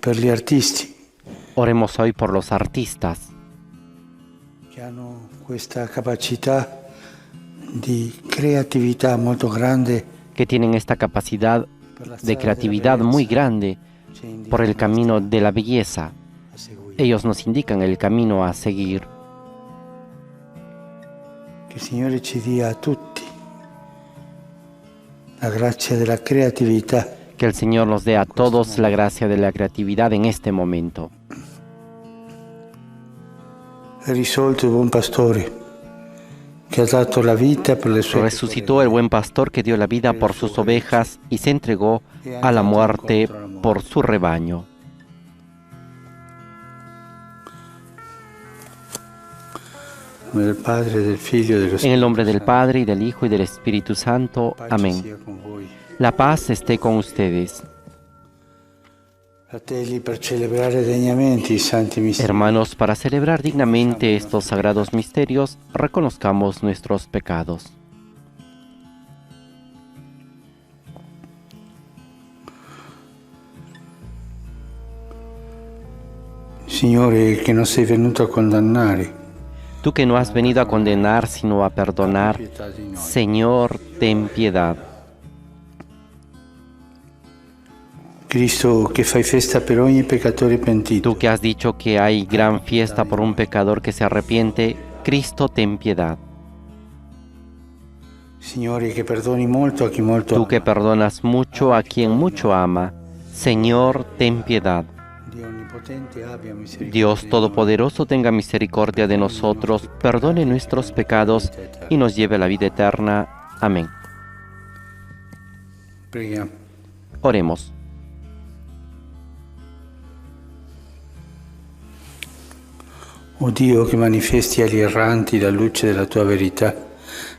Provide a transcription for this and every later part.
per gli artisti Oremos hoy por los artistas che hanno questa capacità di creatività molto grande que tienen esta capacidad per la de strada creatividad della muy bellezza, grande ci indicano por el la camino strada de la belleza. a seguire. Ellos nos indican el camino a seguir. Che il Signore ci dia a tutti la grazia della creatività. Que el Señor nos dé a todos la gracia de la creatividad en este momento. Risolto il buon pastore che ha dato la vita per le sue Resucitó el buen pastor que dio la vida por sus ovejas y se entregó a la muerte por su rebaño. Nel Padre, del Figlio e dello En el nombre del Spirito Padre, y del Hijo, y del Espíritu Santo. Santo. Pace Amén. sia con voi. La paz esté con ustedes. Fratelli, per celebrare degnamente i santi misteri, Hermanos, para celebrar dignamente estos sagrados misterios, reconozcamos nuestros pecados. Signore, che non sei venuto a condannare, Tú que no has venido a condenar, sino a perdonar, pietà di noi. Señor, ten piedad. Cristo, che fai festa per ogni peccatore pentito, Tú que has dicho que hay gran fiesta por un pecador que se arrepiente, Cristo, ten piedad. Signore, che perdoni molto a chi molto Tú que ama. perdonas mucho a quien mucho ama, Señor, ten piedad. Dio onnipotente abbia misericordia Dios di Todopoderoso tenga misericordia de nosotros, perdone nuestros pecados y nos lleve a la vida eterna. Amén. noi. Preghiamo. Oremos. O Dio, che manifesti agli erranti la luce della tua verità,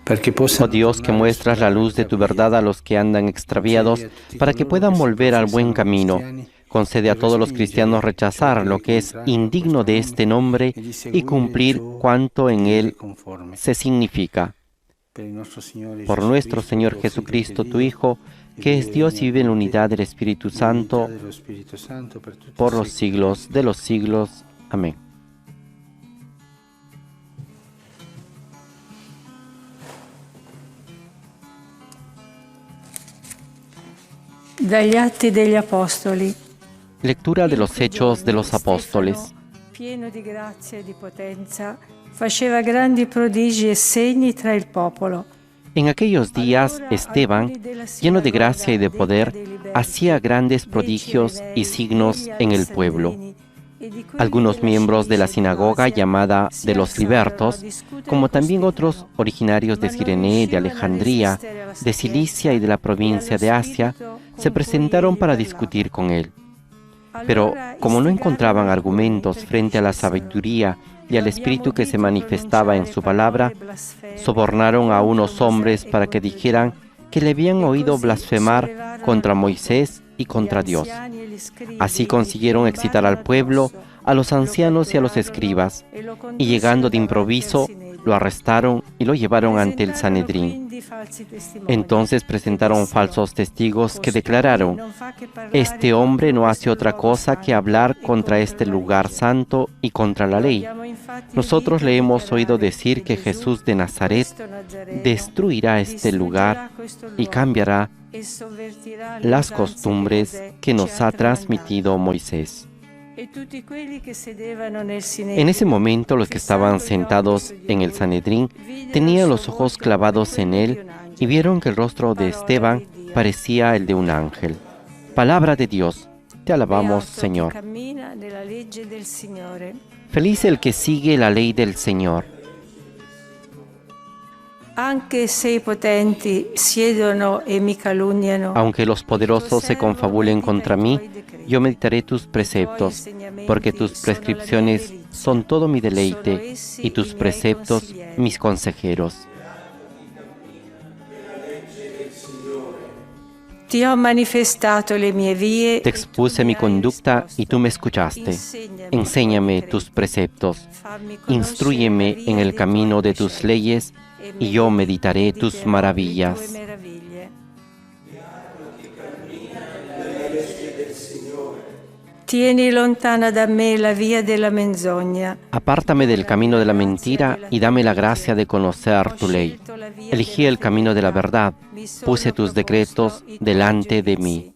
perché Oh possano Dios, que muestras la luz de tu verdad a los que andan extraviados, para que puedan volver al buen camino. Concede a todos los cristianos rechazar lo que es indigno de este nombre y cumplir cuanto en él se significa. Por nuestro Señor Jesucristo, tu Hijo, que es Dios y vive en la unidad del Espíritu Santo, por los siglos de los siglos. Amén. Dagli Atti degli Apostoli. Lectura de los Hechos de los Apóstoles. Pieno di grazia e di potenza, faceva grandi prodigi e segni tra il popolo. En aquellos días, Esteban, lleno de gracia y de poder, hacía grandes prodigios y signos en el pueblo. Algunos miembros de la sinagoga llamada de los libertos, como también otros originarios de Cirene, de Alejandría, de Cilicia y de la provincia de Asia, se presentaron para discutir con él. Pero como no encontraban argumentos frente a la sabiduría y al espíritu que se manifestaba en su palabra, sobornaron a unos hombres para que dijeran que le habían oído blasfemar contra Moisés y contra Dios. Así consiguieron excitar al pueblo, a los ancianos y a los escribas, y llegando de improviso, lo arrestaron y lo llevaron ante el Sanedrín. Entonces presentaron falsos testigos que declararon: este hombre no hace otra cosa que hablar contra este lugar santo y contra la ley. Nosotros le hemos oído decir que Jesús de Nazaret destruirá este lugar y cambiará las costumbres que nos ha transmitido Moisés. En ese momento los que estaban sentados en el Sanedrín tenían los ojos clavados en él y vieron que el rostro de Esteban parecía el de un ángel. Palabra de Dios, te alabamos, Señor. Feliz el que sigue la ley del Señor. Anche se i potenti siedono e mi calunniano, Aunque los poderosos se confabulen contra mí, yo meditaré tus preceptos, porque tus prescripciones son todo mi deleite y tus preceptos mis consejeros. ti ho manifestato le mie vie. Te expuse mi conducta y tú me escuchaste. Enséñame tus preceptos, instrúyeme en el camino de tus leyes y yo meditaré tus maravillas. Tieni lontana da me la via della menzogna. Apártame del camino de la mentira y dame la gracia de conocer tu ley. Elegí el camino de la verdad, puse tus decretos delante de mí.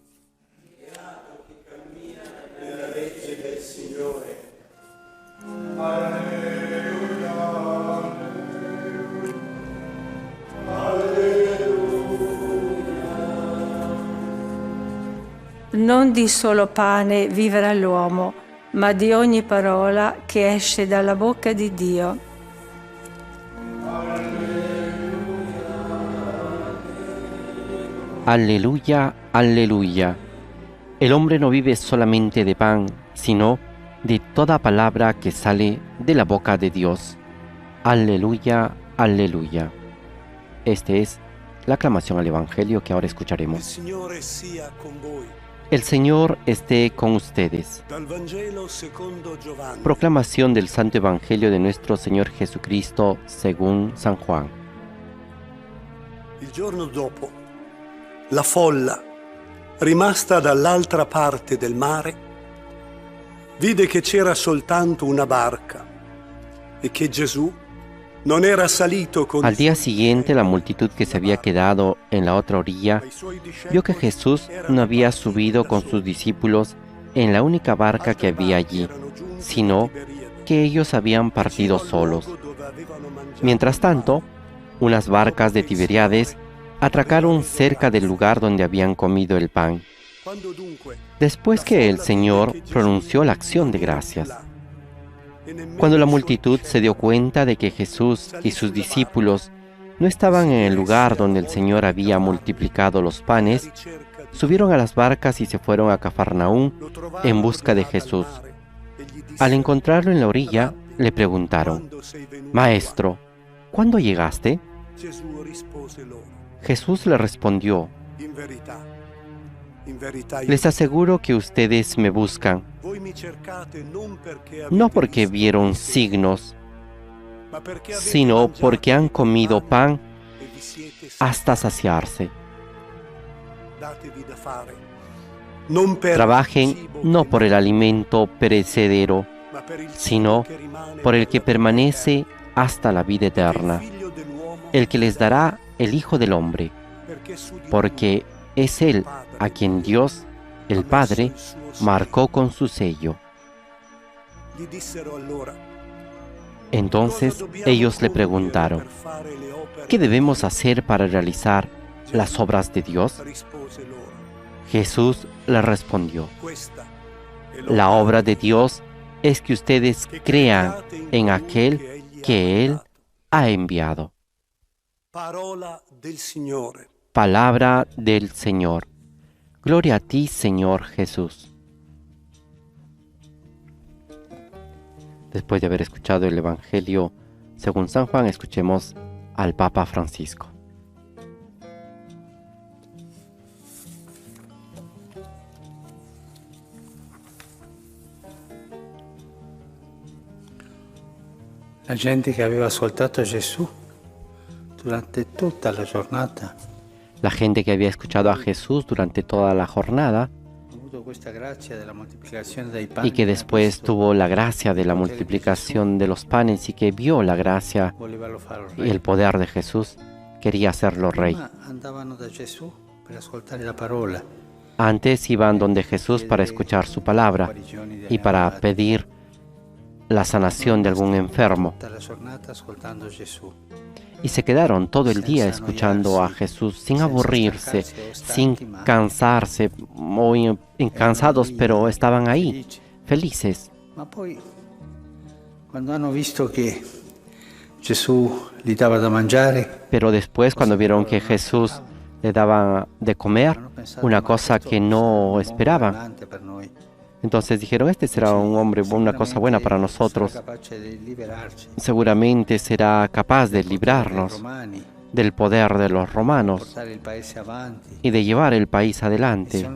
Non di solo pane vivrà l'uomo, ma di ogni parola che esce dalla bocca di Dio. Aleluya, aleluya. El hombre no vive solamente de pan, sino de toda palabra que sale de la boca de Dios. Aleluya, aleluya. Esta es la aclamación al Evangelio que ahora escucharemos. El Señor esté con ustedes. Proclamación del Santo Evangelio de nuestro Señor Jesucristo según San Juan. Il giorno dopo, la folla, rimasta dall'altra parte del mare, vide che c'era soltanto una barca e che Gesù non era salito con Al día siguiente, la multitud que se había quedado en la otra orilla vio que Jesús no había subido con sus discípulos en la única barca que había allí, sino que ellos habían partido solos. Mientras tanto, unas barcas de Tiberíades atracaron cerca del lugar donde habían comido el pan. Después que el Señor pronunció la acción de gracias, cuando la multitud se dio cuenta de que Jesús y sus discípulos no estaban en el lugar donde el Señor había multiplicado los panes, subieron a las barcas y se fueron a Cafarnaúm en busca de Jesús. Al encontrarlo en la orilla, le preguntaron: «Maestro, ¿cuándo llegaste?». Jesús le respondió: «Les aseguro que ustedes me buscan, no porque vieron signos, sino porque han comido pan hasta saciarse. Trabajen no por el alimento perecedero, sino por el que permanece hasta la vida eterna, el que les dará el Hijo del Hombre, porque es Él a quien Dios, el Padre, marcó con su sello». Entonces ellos le preguntaron: «¿Qué debemos hacer para realizar las obras de Dios?». Jesús le respondió: «La obra de Dios es que ustedes crean en aquel que Él ha enviado». Palabra del Señor. Gloria a ti, Señor Jesús. Después de haber escuchado el Evangelio según San Juan, escuchemos al Papa Francisco. La gente che aveva ascoltato Gesù durante tutta la giornata, La gente que había escuchado a Jesús durante toda la jornada y que después tuvo la gracia de la multiplicación de los panes y que vio la gracia y el poder de Jesús, quería hacerlo rey. Antes iban donde Jesús para escuchar su palabra y para pedir la sanación de algún enfermo. Y se quedaron todo el día escuchando a Jesús sin aburrirse, sin cansarse, muy cansados, pero estaban ahí, felices. Pero después, cuando vieron que Jesús le daba de comer, una cosa que no esperaban, entonces dijeron: «Este será un hombre, una cosa buena para nosotros. Seguramente será capaz de librarnos del poder de los romanos y de llevar el país adelante».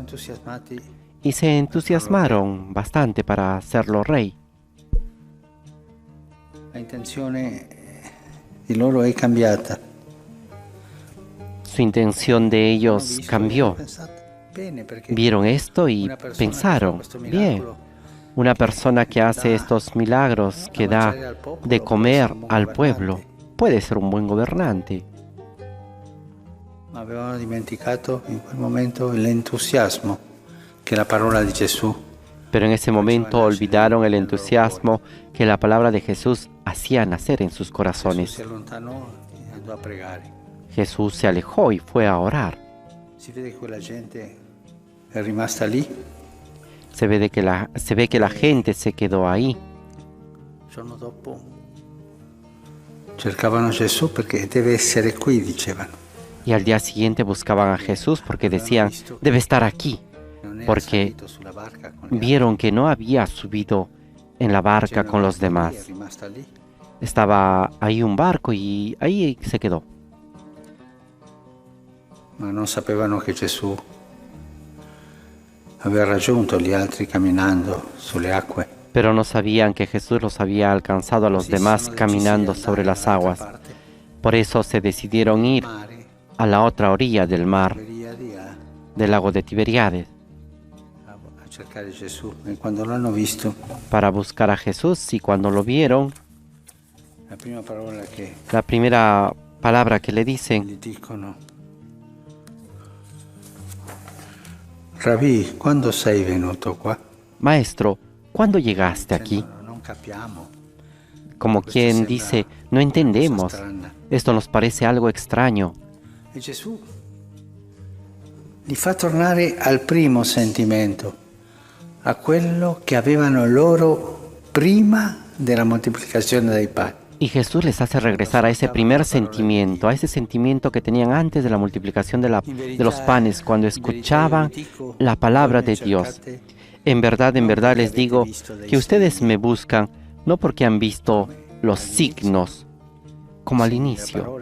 Y se entusiasmaron bastante para hacerlo rey. La intenzione di loro è cambiata. Su intención de ellos cambió. Vieron esto y pensaron: «Bien, Una persona que hace estos milagros, que da de comer al pueblo, puede ser un buen gobernante. Ma avevano dimenticato in quel momento l'entusiasmo che la parola di Gesù. Pero en ese momento olvidaron el entusiasmo que la palabra de Jesús hacía nacer en sus Gesù corazones. si allontanò e andò a pregare. Jesús se alejó y fue a orar. Si vede che quella gente è rimasta lì. Se ve que la gente se quedó ahí. Il giorno dopo cercavano Gesù perché deve essere qui, dicevano. Y al día siguiente buscaban a Jesús porque decían, debe estar aquí, Non era porque salito sulla barca con gli vieron que no había subido en la barca altri. con los È demás. rimasta lì. Estaba ahí un barco y ahí se quedó. Ma non sapevano che Gesù aveva raggiunto gli altri camminando sulle acque. Pero no sabían que Jesús los había alcanzado a los demás caminando sobre las aguas. Por eso se decidieron ir Mare, a la otra orilla del mar, Tiberiadi, del lago de Tiberíades, a cercare Gesù. E quando l'hanno visto, para buscar a Jesús, y cuando lo vieron, la prima parola che la primera palabra que le dicen, gli dicono: Rabì, quando sei venuto qua? Maestro, ¿cuándo llegaste aquí? Non capiamo. Como quien dice, no entendemos, esto nos parece algo extraño. E Gesù li fa tornare al primo sentimento, a quello che avevano loro prima della moltiplicazione dei pani. Y Jesús les hace regresar a ese primer sentimiento, a ese sentimiento que tenían antes de la multiplicación de los panes, cuando escuchaban la palabra de Dios. En verdad les digo que ustedes me buscan no porque han visto los signos, como al inicio.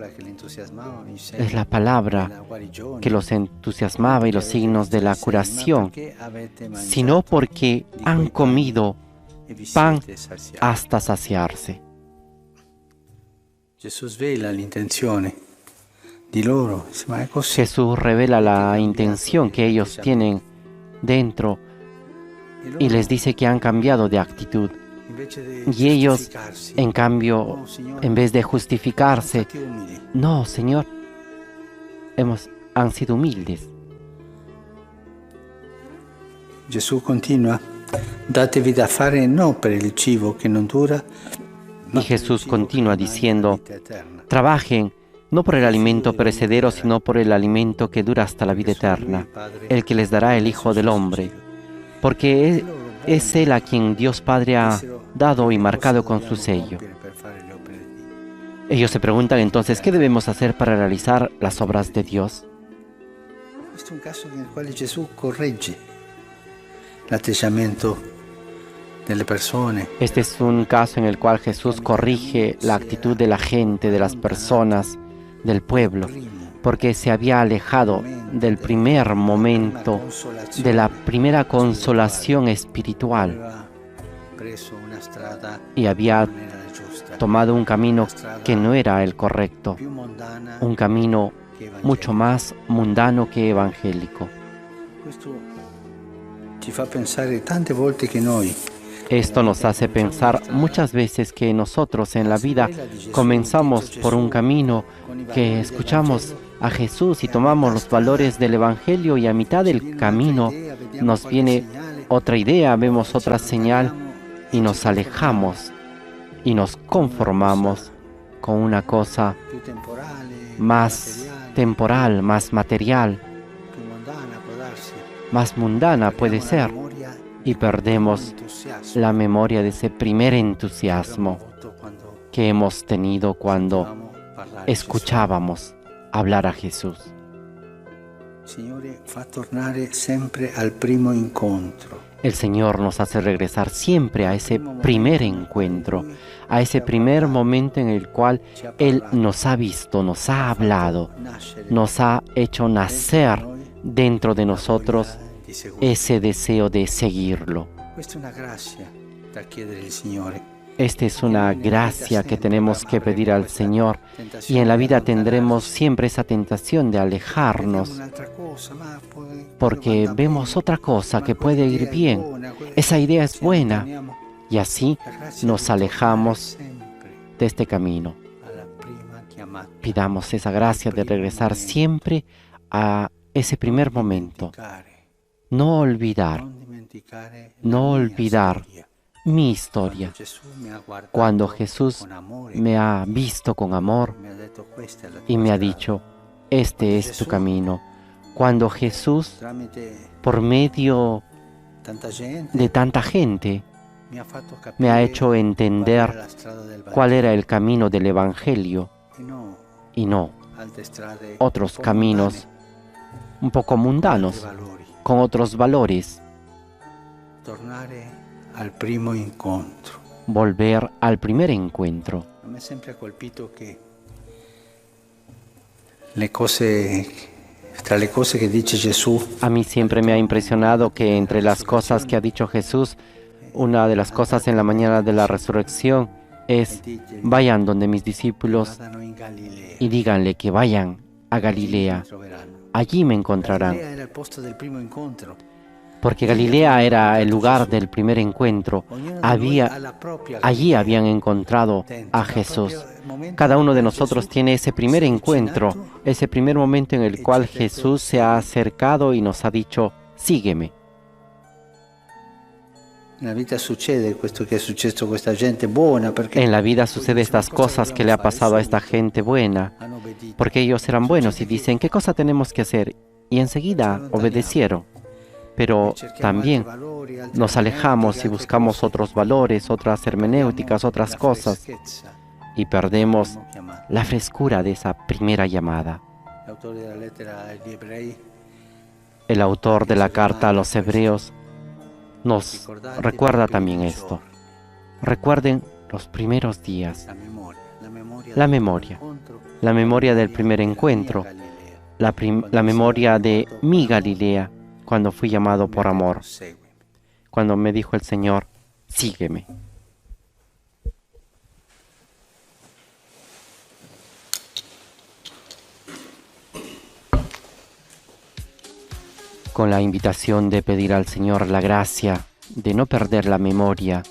Es la palabra que los entusiasmaba y los signos de la curación, sino porque han comido pan hasta saciarse. Jesús svela l'intenzione di loro, ma è così. Jesús revela la intención que ellos tienen dentro y les dice que han cambiado de actitud. Y ellos, en cambio, en vez de justificarse, no, Señor, han sido humildes. Gesù continua: datevi da fare non per il cibo che non dura. Y Jesús continúa diciendo, trabajen no por el alimento perecedero, sino por el alimento que dura hasta la vida eterna, el que les dará el Hijo del Hombre, porque es Él a quien Dios Padre ha dado y marcado con su sello. Ellos se preguntan entonces, ¿qué debemos hacer para realizar las obras de Dios? Questo è un caso nel quale Gesù corregge l'atteggiamento delle persone. Este es un caso en el cual Jesús corrige la actitud de la gente, de las personas, del pueblo, porque se había alejado del primer momento, de la primera consolación espiritual, y había tomado un camino que no era el correcto, un camino mucho más mundano que evangélico. Questo ci fa pensare tante volte che noi Esto nos hace pensar muchas veces que nosotros en la vida comenzamos por un camino que escuchamos a Jesús y tomamos los valores del Evangelio, y a mitad del camino nos viene otra idea, vemos otra señal y nos alejamos y nos conformamos con una cosa más temporal, más material, más mundana puede ser, y perdemos la memoria de ese primer entusiasmo que hemos tenido cuando escuchábamos hablar a Jesús. El Señor nos hace regresar siempre a ese primer encuentro, a ese primer momento en el cual Él nos ha visto, nos ha hablado, nos ha hecho nacer dentro de nosotros ese deseo de seguirlo. Esta es una gracia que tenemos que pedir al Señor, y en la vida tendremos siempre esa tentación de alejarnos porque vemos otra cosa que puede ir bien. Esa idea es buena y así nos alejamos de este camino. Pidamos esa gracia de regresar siempre a ese primer momento. No olvidar mi historia. Cuando Jesús me ha visto con amor y me ha dicho, este es tu camino. Cuando Jesús, por medio de tanta gente, me ha hecho entender cuál era el camino del Evangelio y no otros caminos un poco mundanos, con otros valores. Volver al primer encuentro. A mí siempre me ha impresionado que entre las cosas que ha dicho Jesús, una de las cosas en la mañana de la resurrección es: vayan donde mis discípulos y díganle que vayan a Galilea. Allí me encontrarán. Porque Galilea era el lugar del primer encuentro. Allí habían encontrado a Jesús. Cada uno de nosotros tiene ese primer encuentro, ese primer momento en el cual Jesús se ha acercado y nos ha dicho, sígueme. En la vida sucede estas cosas que le ha pasado a esta gente buena, porque ellos eran buenos y dicen, ¿qué cosa tenemos que hacer? Y enseguida obedecieron. Pero también nos alejamos y buscamos otros valores, otras hermenéuticas, otras cosas, y perdemos la frescura de esa primera llamada. El autor de la carta a los Hebreos nos recuerda también esto. Recuerden los primeros días, la memoria del primer encuentro, la memoria de mi Galilea, cuando fui llamado por amor, cuando me dijo el Señor, sígueme. Con la invitación de pedir al Señor la gracia de no perder la memoria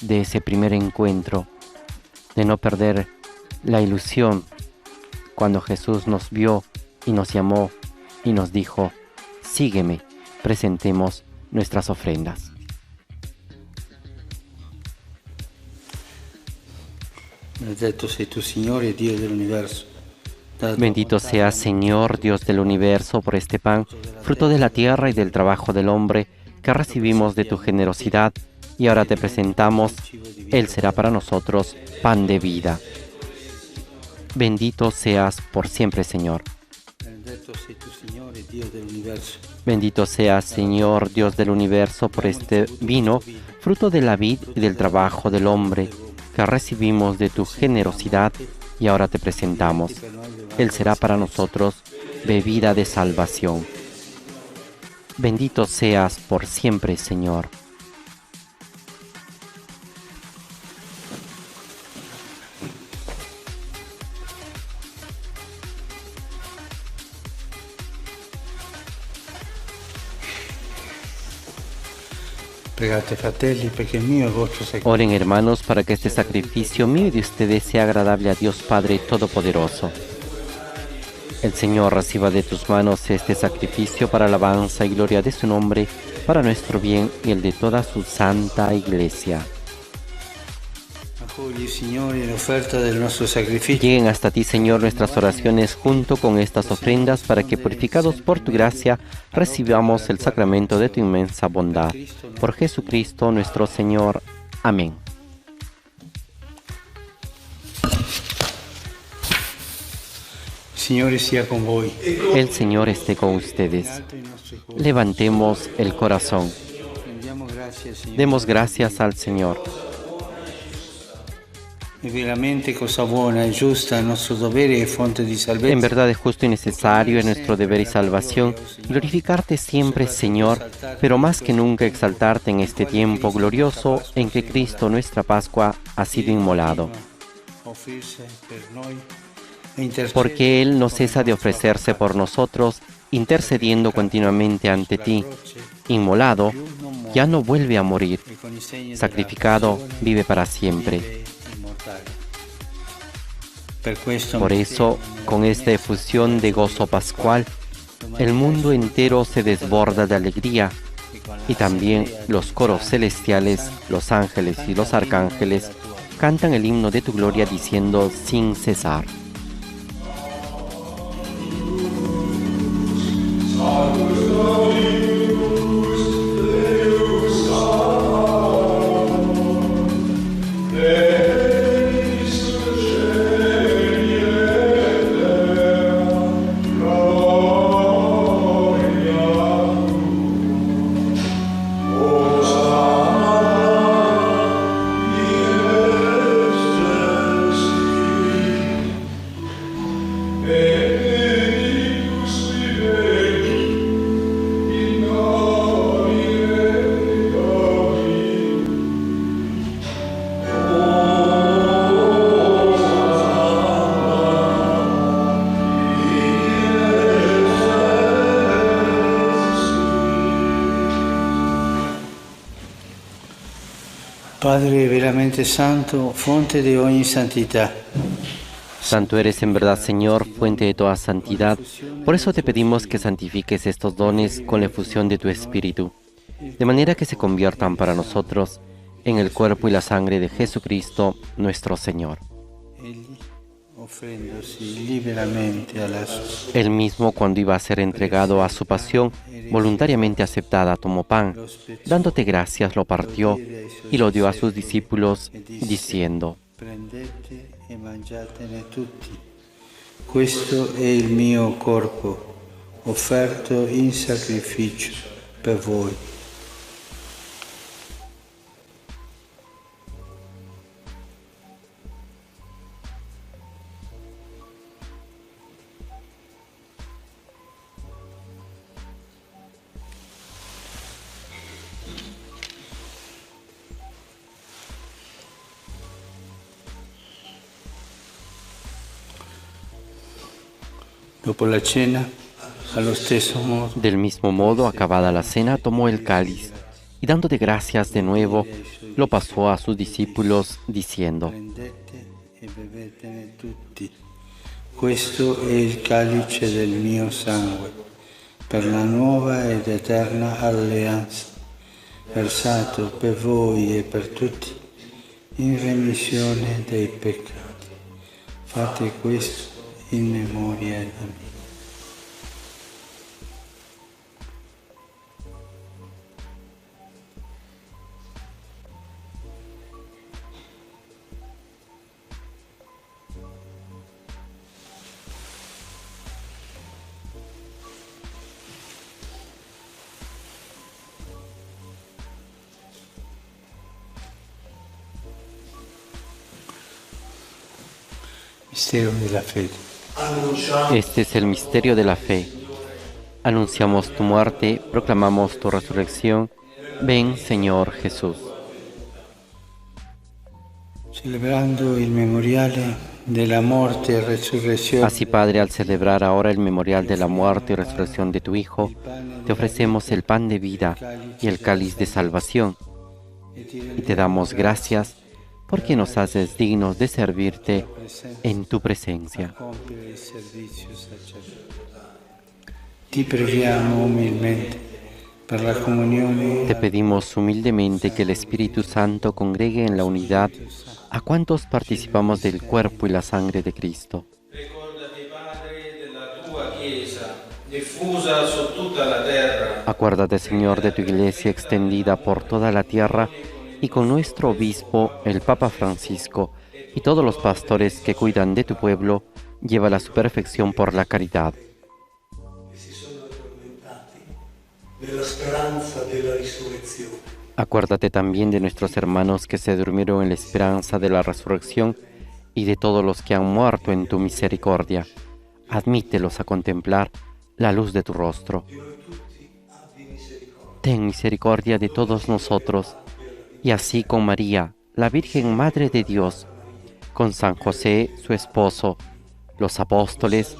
de ese primer encuentro, de no perder la ilusión cuando Jesús nos vio y nos llamó y nos dijo, sígueme. Presentemos nuestras ofrendas. Benedetto sei tu, Signore, Dio dell'universo. Bendito seas, Señor, Dios del universo, por este pan, fruto de la tierra y del trabajo del hombre, que recibimos de tu generosidad, y ahora te presentamos, Él será para nosotros pan de vida. Bendito seas por siempre, Señor. Bendito seas, Señor, Dios del universo, por este vino, fruto de la vid y del trabajo del hombre, que recibimos de tu generosidad, y ahora te presentamos. Él será para nosotros bebida de salvación. Bendito seas por siempre, Señor. Oren, hermanos, para que este sacrificio mío y de ustedes sea agradable a Dios Padre Todopoderoso. El Señor reciba de tus manos este sacrificio para alabanza y gloria de su nombre, para nuestro bien y el de toda su santa Iglesia. Lleguen hasta ti, Señor, nuestras oraciones junto con estas ofrendas, para que, purificados por tu gracia, recibamos el sacramento de tu inmensa bondad. Por Jesucristo nuestro Señor. Amén. El Señor esté con ustedes. Levantemos el corazón. Demos gracias al Señor. En verdad es justo y necesario, es nuestro deber y salvación, glorificarte siempre, Señor, pero más que nunca exaltarte en este tiempo glorioso en que Cristo, nuestra Pascua, ha sido inmolado. Porque Él no cesa de ofrecerse por nosotros, intercediendo continuamente ante ti. Inmolado, ya no vuelve a morir. Sacrificado, vive para siempre. Por eso, con esta efusión de gozo pascual, el mundo entero se desborda de alegría, y también los coros celestiales, los ángeles y los arcángeles, cantan el himno de tu gloria diciendo sin cesar. Padre veramente santo, fuente de ogni santidad. Santo eres en verdad, Señor, fuente de toda santidad. Por eso te pedimos que santifiques estos dones con la efusión de tu Espíritu, de manera que se conviertan para nosotros en el cuerpo y la sangre de Jesucristo, nuestro Señor. Él mismo, cuando iba a ser entregado a su pasión, voluntariamente aceptada, tomó pan, dándote gracias, lo partió y lo dio a sus discípulos, diciendo: Prendete e mangiatene tutti. Questo è il mio corpo, offerto in sacrificio per voi. Dopo la cena, allo stesso modo, Del mismo modo, acabada la cena, tomó el cáliz y dándote gracias de nuevo, lo pasó a sus discípulos, diciendo: prendete e bevetene tutti. Questo è il calice del mio sangue, per la nuova ed eterna alleanza, versato per voi e per tutti, in remissione dei peccati. Fate questo in memoria di me. Mistero della fede. Este es el misterio de la fe. Anunciamos tu muerte, proclamamos tu resurrección. Ven, Señor Jesús. Celebrando il memoriale della morte e resurrezione. Así, Padre, al celebrar ahora el memorial de la muerte y resurrección de tu Hijo, te ofrecemos el pan de vida y el cáliz de salvación. Y te damos gracias porque nos haces dignos de servirte en tu presencia. Ti preghiamo umilmente per la comunione. Te pedimos humildemente que el Espíritu Santo congregue en la unidad a cuantos participamos del cuerpo y la sangre de Cristo. Ricordati, Padre, della tua Chiesa, diffusa su tutta la terra. Acuérdate, Señor, de tu Iglesia extendida por toda la tierra y con nuestro obispo, el Papa Francisco, y todos los pastores que cuidan de tu pueblo, llévala a su perfección por la caridad. Nella speranza della risurrezione. Acuérdate también de nuestros hermanos que se durmieron en la esperanza de la resurrección y de todos los que han muerto en tu misericordia. Admítelos a contemplar la luz de tu rostro. Ten misericordia de todos nosotros, y así con María, la Virgen Madre de Dios, con San José, su esposo, los apóstoles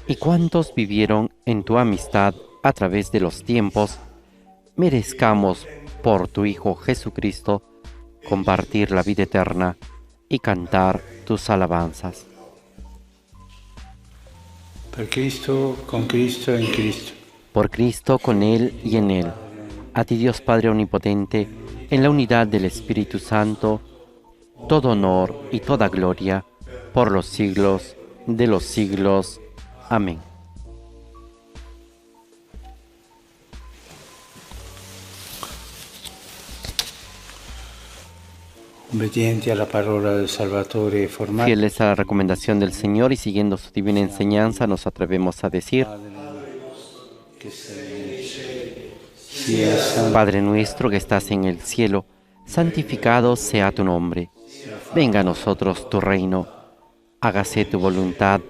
y cuantos vivieron en tu amistad a través de los tiempos, merezcamos por tu Hijo Jesucristo compartir la vida eterna y cantar tus alabanzas. Per Cristo, con Cristo, en Cristo. Por Cristo, con Él y en Él. A ti, Dios Padre Omnipotente, en la unidad del Espíritu Santo, todo honor y toda gloria por los siglos de los siglos. Amén. Obedienti alla parola del Salvatore e formati. Fieles a la recomendación del Señor y siguiendo su divina enseñanza, nos atrevemos a decir: Padre nuestro que estás en el cielo, santificado sea tu nombre. Venga a nosotros tu reino. Hágase tu voluntad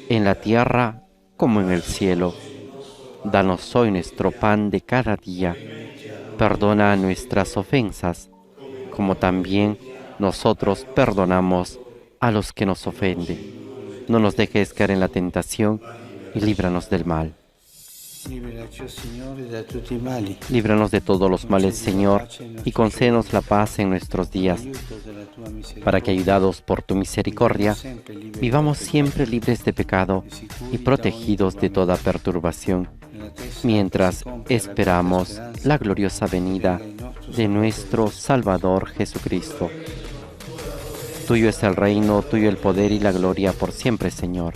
en la tierra como en el cielo. Danos hoy nuestro pan de cada día. Perdona nuestras ofensas, como también nosotros perdonamos a los que nos ofenden. No nos dejes caer en la tentación y líbranos del mal. Líbranos de todos los males, Señor, y concédenos la paz en nuestros días, para que, ayudados por tu misericordia, vivamos siempre libres de pecado y protegidos de toda perturbación, mientras esperamos la gloriosa venida de nuestro Salvador Jesucristo. Tuyo es el reino, tuyo el poder y la gloria por siempre, Señor.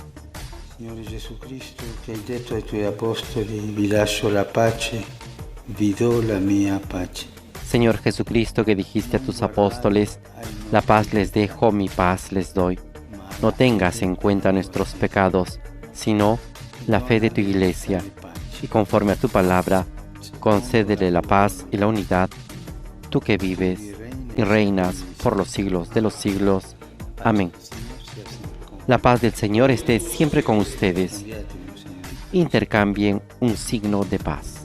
Signore Gesù Cristo, che hai detto ai tuoi apostoli, vi lascio la pace, vi do la mia pace. Señor Jesucristo, que dijiste a tus apóstoles, la paz les dejo, mi paz les doy. No tengas en cuenta nuestros pecados, sino la fe de tu Iglesia, y conforme a tu palabra, concédele la paz y la unidad, tú que vives y reinas por los siglos de los siglos. Amén. La paz del Señor esté siempre con ustedes. Intercambien un signo de paz.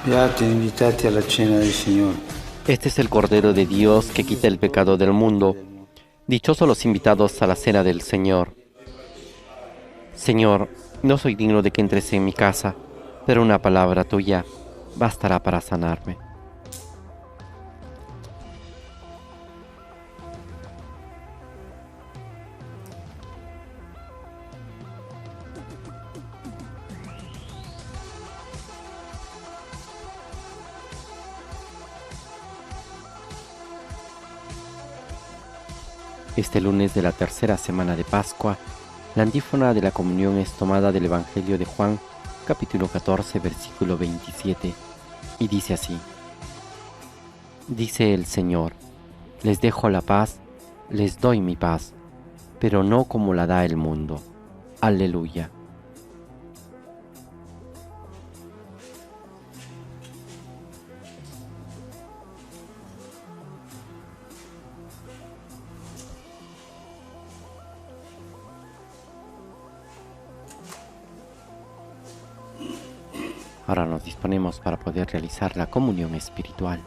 Beati invitati alla cena del Signore. Este es el Cordero de Dios que quita el pecado del mundo. Dichosos los invitados a la cena del Señor. Señor, no soy digno de que entres en mi casa, pero una palabra tuya bastará para sanarme. Este lunes de la tercera semana de Pascua, la antífona de la comunión es tomada del Evangelio de Juan, capítulo 14, versículo 27, y dice así: Dice el Señor, les dejo la paz, les doy mi paz, pero no como la da el mundo. Aleluya. Ahora nos disponemos para poder realizar la comunión espiritual.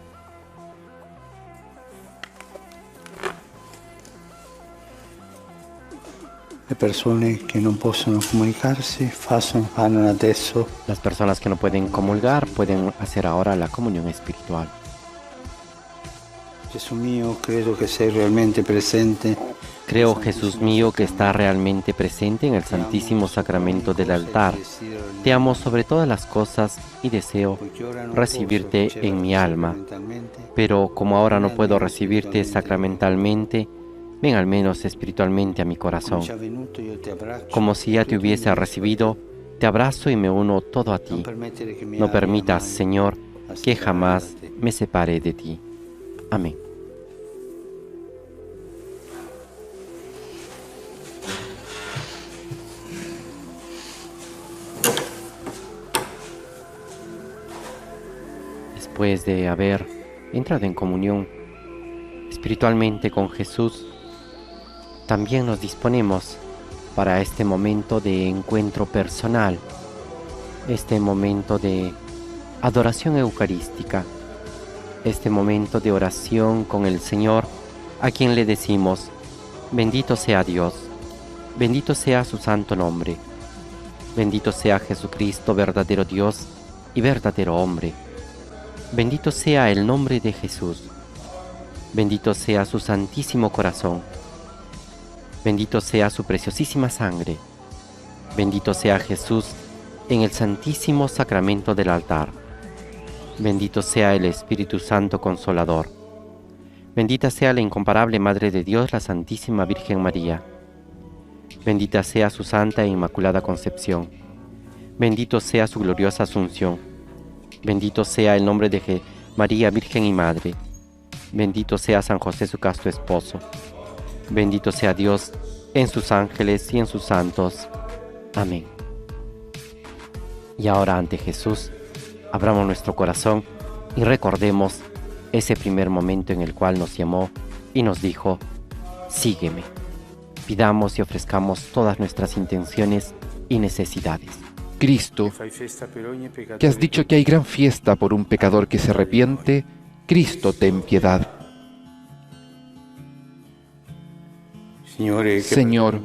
Le persone che non possono comunicarsi fanno adesso. Las personas que no pueden comulgar pueden hacer ahora la comunión espiritual. Gesù mio, credo che sei realmente presente. Creo, Jesús mío, que está realmente presente en el Santísimo Sacramento del altar. Te amo sobre todas las cosas y deseo recibirte en mi alma. Pero como ahora no puedo recibirte sacramentalmente, ven al menos espiritualmente a mi corazón. Como si ya te hubiese recibido, te abrazo y me uno todo a ti. No permitas, Señor, que jamás me separe de ti. Amén. Después de haber entrado en comunión espiritualmente con Jesús, también nos disponemos para este momento de encuentro personal, este momento de adoración eucarística, este momento de oración con el Señor, a quien le decimos: bendito sea Dios, bendito sea su santo nombre, bendito sea Jesucristo, verdadero Dios y verdadero hombre. Bendito sea el nombre de Jesús, bendito sea su santísimo corazón, bendito sea su preciosísima sangre, bendito sea Jesús en el santísimo sacramento del altar, bendito sea el Espíritu Santo Consolador, bendita sea la incomparable Madre de Dios, la Santísima Virgen María, bendita sea su santa e inmaculada concepción, bendito sea su gloriosa asunción, bendito sea el nombre de María, Virgen y Madre. Bendito sea San José, su casto esposo. Bendito sea Dios en sus ángeles y en sus santos. Amén. Y ahora ante Jesús, abramos nuestro corazón y recordemos ese primer momento en el cual nos llamó y nos dijo: sígueme. Pidamos y ofrezcamos todas nuestras intenciones y necesidades. Cristo, que has dicho que hay gran fiesta por un pecador que se arrepiente, Cristo, ten piedad. Señor,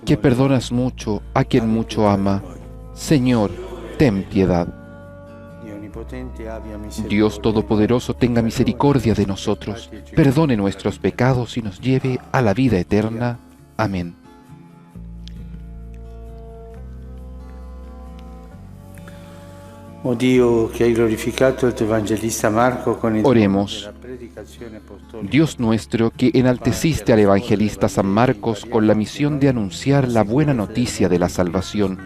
que perdonas mucho a quien mucho ama, Señor, ten piedad. Dios Todopoderoso tenga misericordia de nosotros, perdone nuestros pecados y nos lleve a la vida eterna. Amén. Oh Dio, che hai glorificato il tuo evangelista Marco con il Oremos. Dios nuestro, que enalteciste al evangelista San Marcos con la misión de anunciar la buena noticia de la salvación,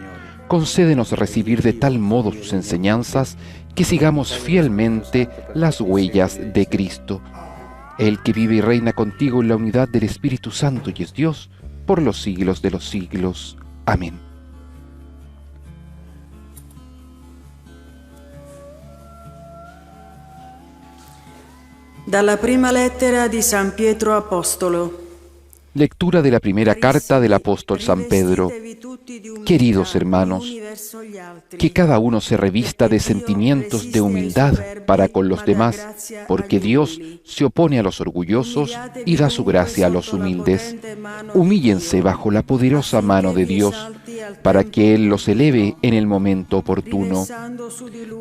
concédenos recibir de tal modo sus enseñanzas que sigamos fielmente las huellas de Cristo, el que vive y reina contigo en la unidad del Espíritu Santo y es Dios por los siglos de los siglos. Amén. Dalla prima lettera di San Pietro Apostolo. Lectura de la primera carta del apóstol San Pedro. Queridos hermanos, que cada uno se revista de sentimientos de humildad para con los demás, porque Dios se opone a los orgullosos y da su gracia a los humildes. Humíllense bajo la poderosa mano de Dios, para que Él los eleve en el momento oportuno.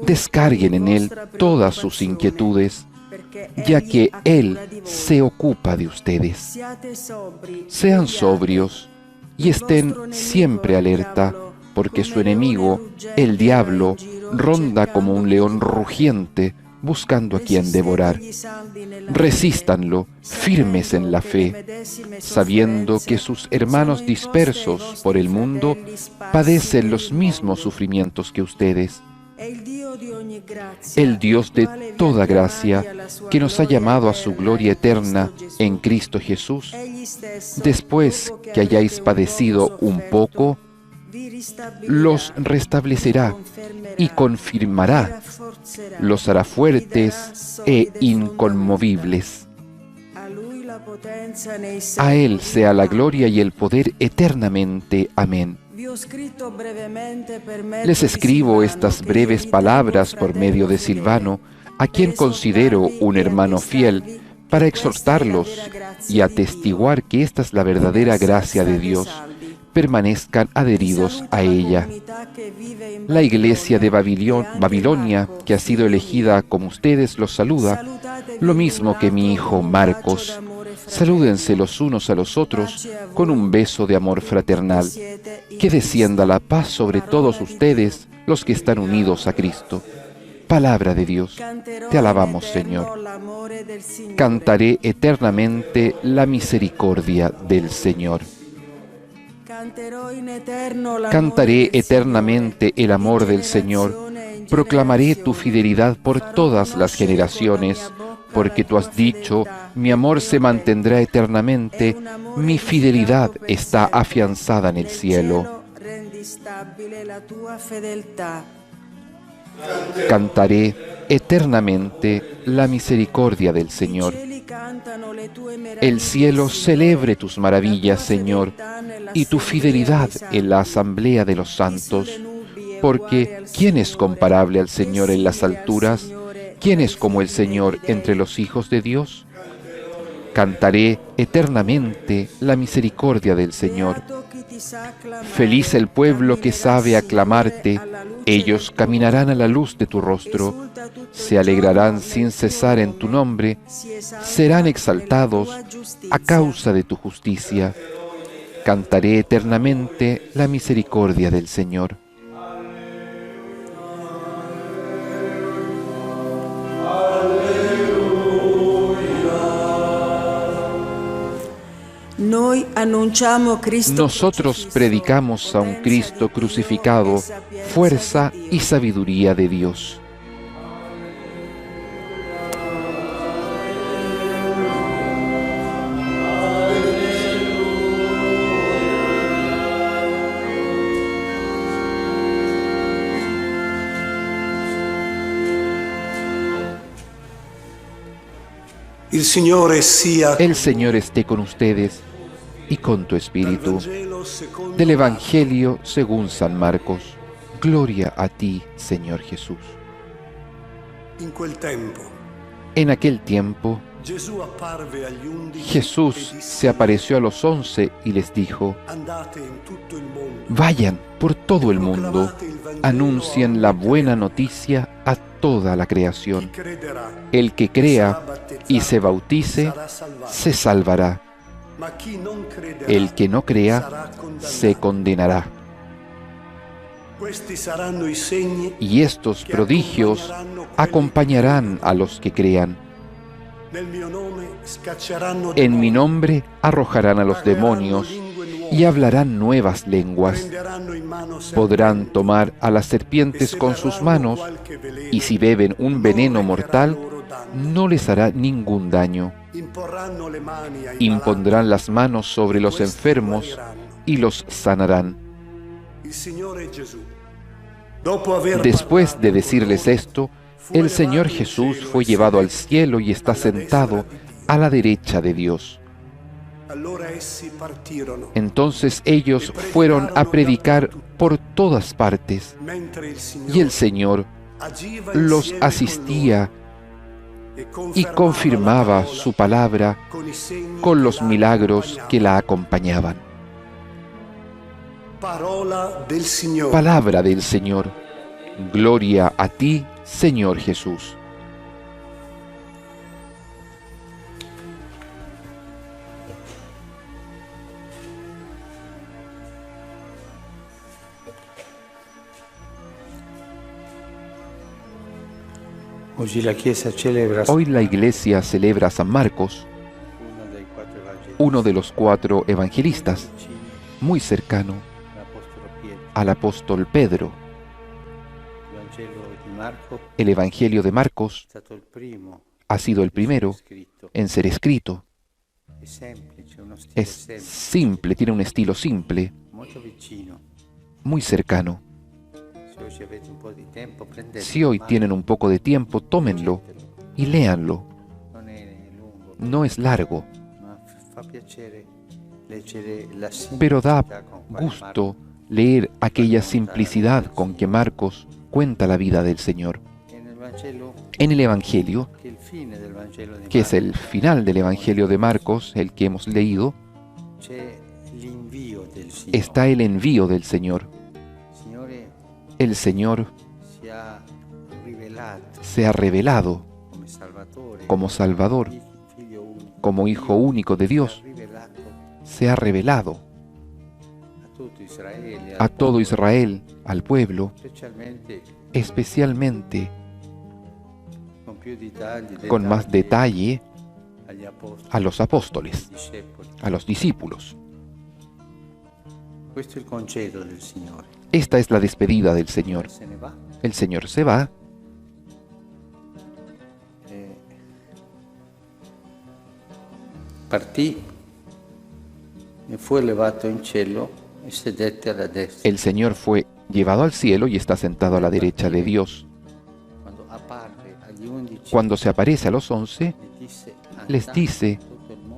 Descarguen en Él todas sus inquietudes, ya que Él se ocupa de ustedes. Sean sobrios y estén siempre alerta, porque su enemigo, el diablo, ronda como un león rugiente, buscando a quien devorar. Resístanlo, firmes en la fe, sabiendo que sus hermanos dispersos por el mundo padecen los mismos sufrimientos que ustedes. El Dios de toda gracia, que nos ha llamado a su gloria eterna en Cristo Jesús, después que hayáis padecido un poco, los restablecerá y confirmará, los hará fuertes e inconmovibles. A Él sea la gloria y el poder eternamente. Amén. Les escribo estas breves palabras por medio de Silvano, a quien considero un hermano fiel, para exhortarlos y atestiguar que esta es la verdadera gracia de Dios. permanezcan adheridos a ella. La iglesia de Babilonia, que ha sido elegida como ustedes, los saluda, lo mismo que mi hijo Marcos. Salúdense los unos a los otros con un beso de amor fraternal. Que descienda la paz sobre todos ustedes, los que están unidos a Cristo. Palabra de Dios. Te alabamos, Señor. Cantaré eternamente la misericordia del Señor. Cantaré eternamente el amor del Señor. Proclamaré tu fidelidad por todas las generaciones, porque tú has dicho, mi amor se mantendrá eternamente, mi fidelidad está afianzada en el cielo. Cantaré eternamente la misericordia del Señor. El cielo celebre tus maravillas, Señor, y tu fidelidad en la asamblea de los santos, porque ¿quién es comparable al Señor en las alturas? ¿Quién es como el Señor entre los hijos de Dios? Cantaré eternamente la misericordia del Señor. Feliz el pueblo que sabe aclamarte, ellos caminarán a la luz de tu rostro, se alegrarán sin cesar en tu nombre, serán exaltados a causa de tu justicia. Cantaré eternamente la misericordia del Señor. Nosotros predicamos a un Cristo crucificado, fuerza y sabiduría de Dios. El Señor esté con ustedes y con tu espíritu. Del Evangelio según San Marcos. Gloria a ti, Señor Jesús. En aquel tiempo, Jesús se apareció a los 11 y les dijo: vayan por todo el mundo, anuncien la buena noticia a toda la creación. El que crea y se bautice, se salvará. El que no crea, se condenará. Y estos prodigios acompañarán a los que crean. En mi nombre arrojarán a los demonios y hablarán nuevas lenguas. Podrán tomar a las serpientes con sus manos y si beben un veneno mortal, no les hará ningún daño. Impondrán las manos sobre los enfermos y los sanarán. Después de decirles esto, el Señor Jesús fue llevado al cielo y está sentado a la derecha de Dios. Entonces ellos fueron a predicar por todas partes, y el Señor los asistía y confirmaba su palabra con los milagros que la acompañaban. Palabra del Señor. Gloria a ti, Señor Jesús. Hoy la Iglesia celebra a San Marcos, uno de los 4 evangelistas, muy cercano al apóstol Pedro. El Evangelio de Marcos ha sido el primero en ser escrito. Es simple, tiene un estilo simple, muy cercano. Si hoy tienen un poco de tiempo, tómenlo y léanlo. No es largo, pero da gusto leer aquella simplicidad con que Marcos cuenta la vida del Señor. En el Evangelio, que es el final del Evangelio de Marcos, el que hemos leído, está el envío del Señor. El Señor se ha revelado como Salvador, como Hijo único de Dios. Se ha revelado a todo Israel, al pueblo, especialmente con más detalle a los apóstoles, a los discípulos. Esta es la despedida del Señor. El Señor se va. Partì e fu elevato in cielo e sedette alla destra. El Señor fue llevado al cielo y está sentado a la derecha de Dios. Cuando se aparece a los 11, les dice: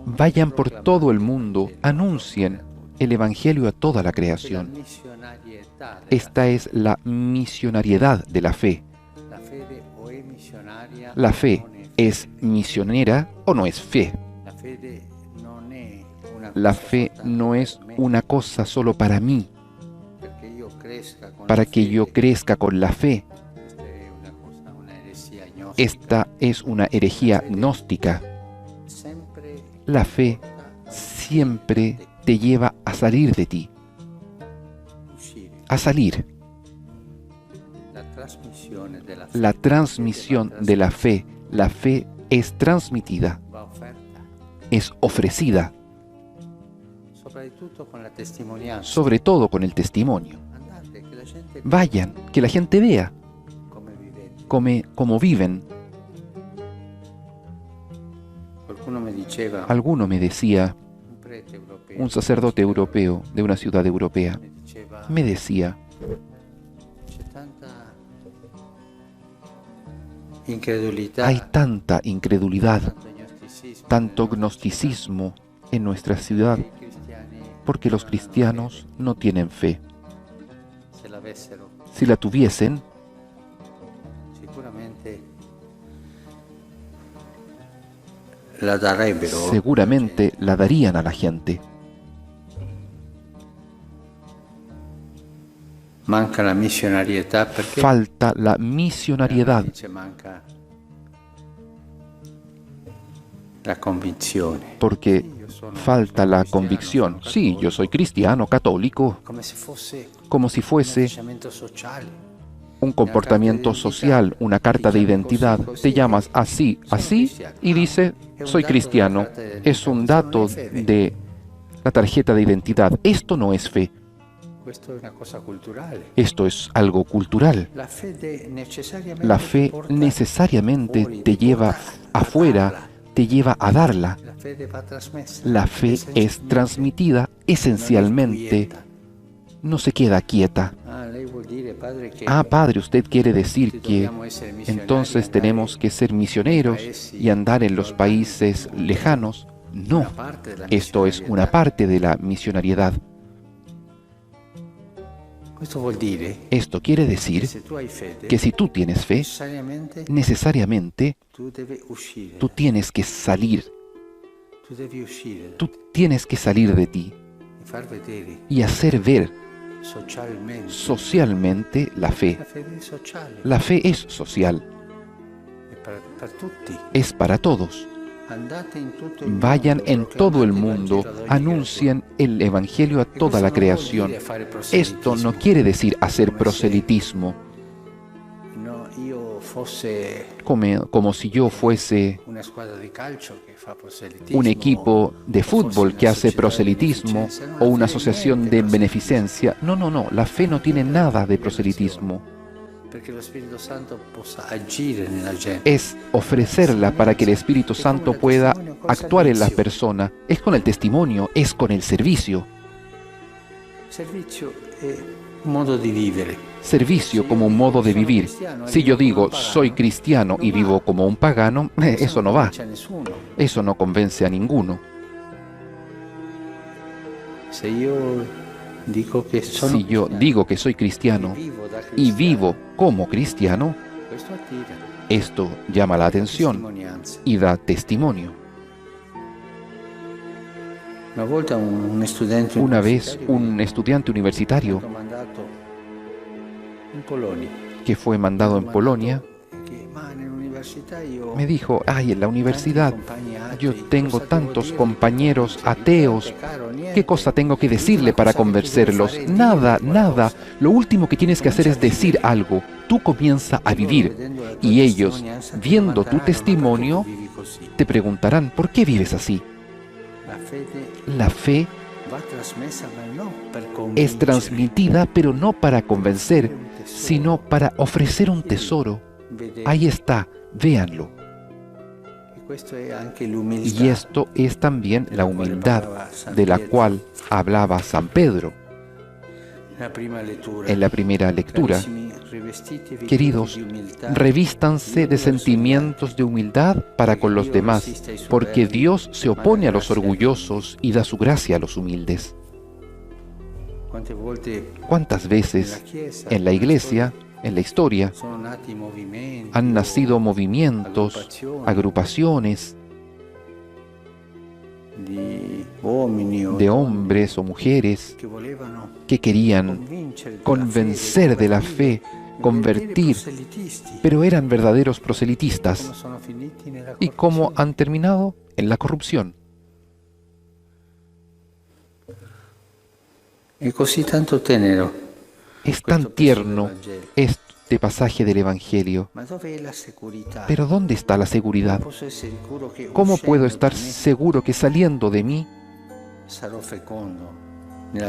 vayan por todo el mundo, anuncien el Evangelio a toda la creación. Esta es la misionariedad de la fe. La fe es misionera o no es fe. La fe no es una cosa solo para mí, para que yo crezca con la fe. Esta es una herejía gnóstica. La fe siempre te lleva a salir de ti, a salir. La transmisión de la fe es transmitida, es ofrecida, sobre todo con el testimonio. Vayan, que la gente vea cómo viven. Alguno me decía, un sacerdote europeo de una ciudad europea, me decía: hay tanta incredulidad, tanto gnosticismo en nuestra ciudad, porque los cristianos no tienen fe. Si la tuviesen, seguramente la darían a la gente. Falta la misionariedad. Porque falta la convicción. Sí, yo soy cristiano, católico, como si fuese un comportamiento social, una carta de identidad. Te llamas así, así, y dice, soy cristiano. Es un dato de la tarjeta de identidad. Esto no es fe. Esto es algo cultural. La fe necesariamente te lleva afuera, te lleva a darla. La fe es transmitida esencialmente. No se queda quieta. Padre, usted quiere decir que entonces tenemos que ser misioneros y andar en los países lejanos. No, esto es una parte de la misionariedad. Esto quiere decir que si tú tienes fe, necesariamente tú tienes que salir. Tú tienes que salir de ti y hacer ver socialmente la fe. La fe es social. Es para todos. Vayan en todo el mundo, anuncien el Evangelio a toda la creación. Esto no quiere decir hacer proselitismo, como si yo fuese un equipo de fútbol que hace proselitismo o una asociación de beneficencia. No, la fe no tiene nada de proselitismo. Es ofrecerla para que el Espíritu Santo pueda actuar en la persona. Es con el testimonio, es con el servicio. Servicio como un modo de vivir. Si yo digo, soy cristiano y vivo como un pagano, eso no va. Eso no convence a ninguno. Si yo digo que soy cristiano y vivo como cristiano, esto llama la atención y da testimonio. Una vez un estudiante universitario que fue mandado en Polonia me dijo, ay, en la universidad yo tengo tantos compañeros ateos, ¿qué cosa tengo que decirle para convencerlos? Nada, nada. Lo último que tienes que hacer es decir algo. Tú comienza a vivir y ellos, viendo tu testimonio, te preguntarán, ¿por qué vives así? La fe es transmitida, pero no para convencer, sino para ofrecer un tesoro. Ahí está, véanlo. Y esto es también la humildad de la cual hablaba San Pedro en la primera lectura. Queridos, revístanse de sentimientos de humildad para con los demás, porque Dios se opone a los orgullosos y da su gracia a los humildes. ¿Cuántas veces en la Iglesia, en la historia, han nacido movimientos, agrupaciones de hombres o mujeres que querían convencer de la fe, convertir, pero eran verdaderos proselitistas? ¿Y cómo han terminado? En la corrupción. Es tan tierno este pasaje del Evangelio. Pero ¿dónde está la seguridad? ¿Cómo puedo estar seguro que saliendo de mí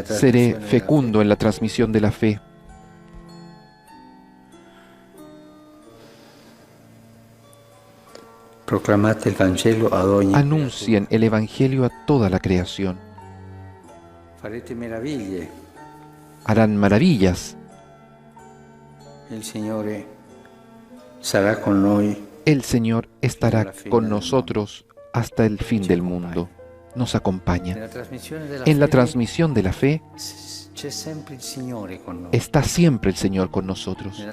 seré fecundo en la transmisión de la fe? Anuncien el Evangelio a toda la creación. Harán maravillas. El Señor estará con nosotros hasta el fin del mundo. Nos acompaña. En la transmisión de la fe está siempre el Señor con nosotros.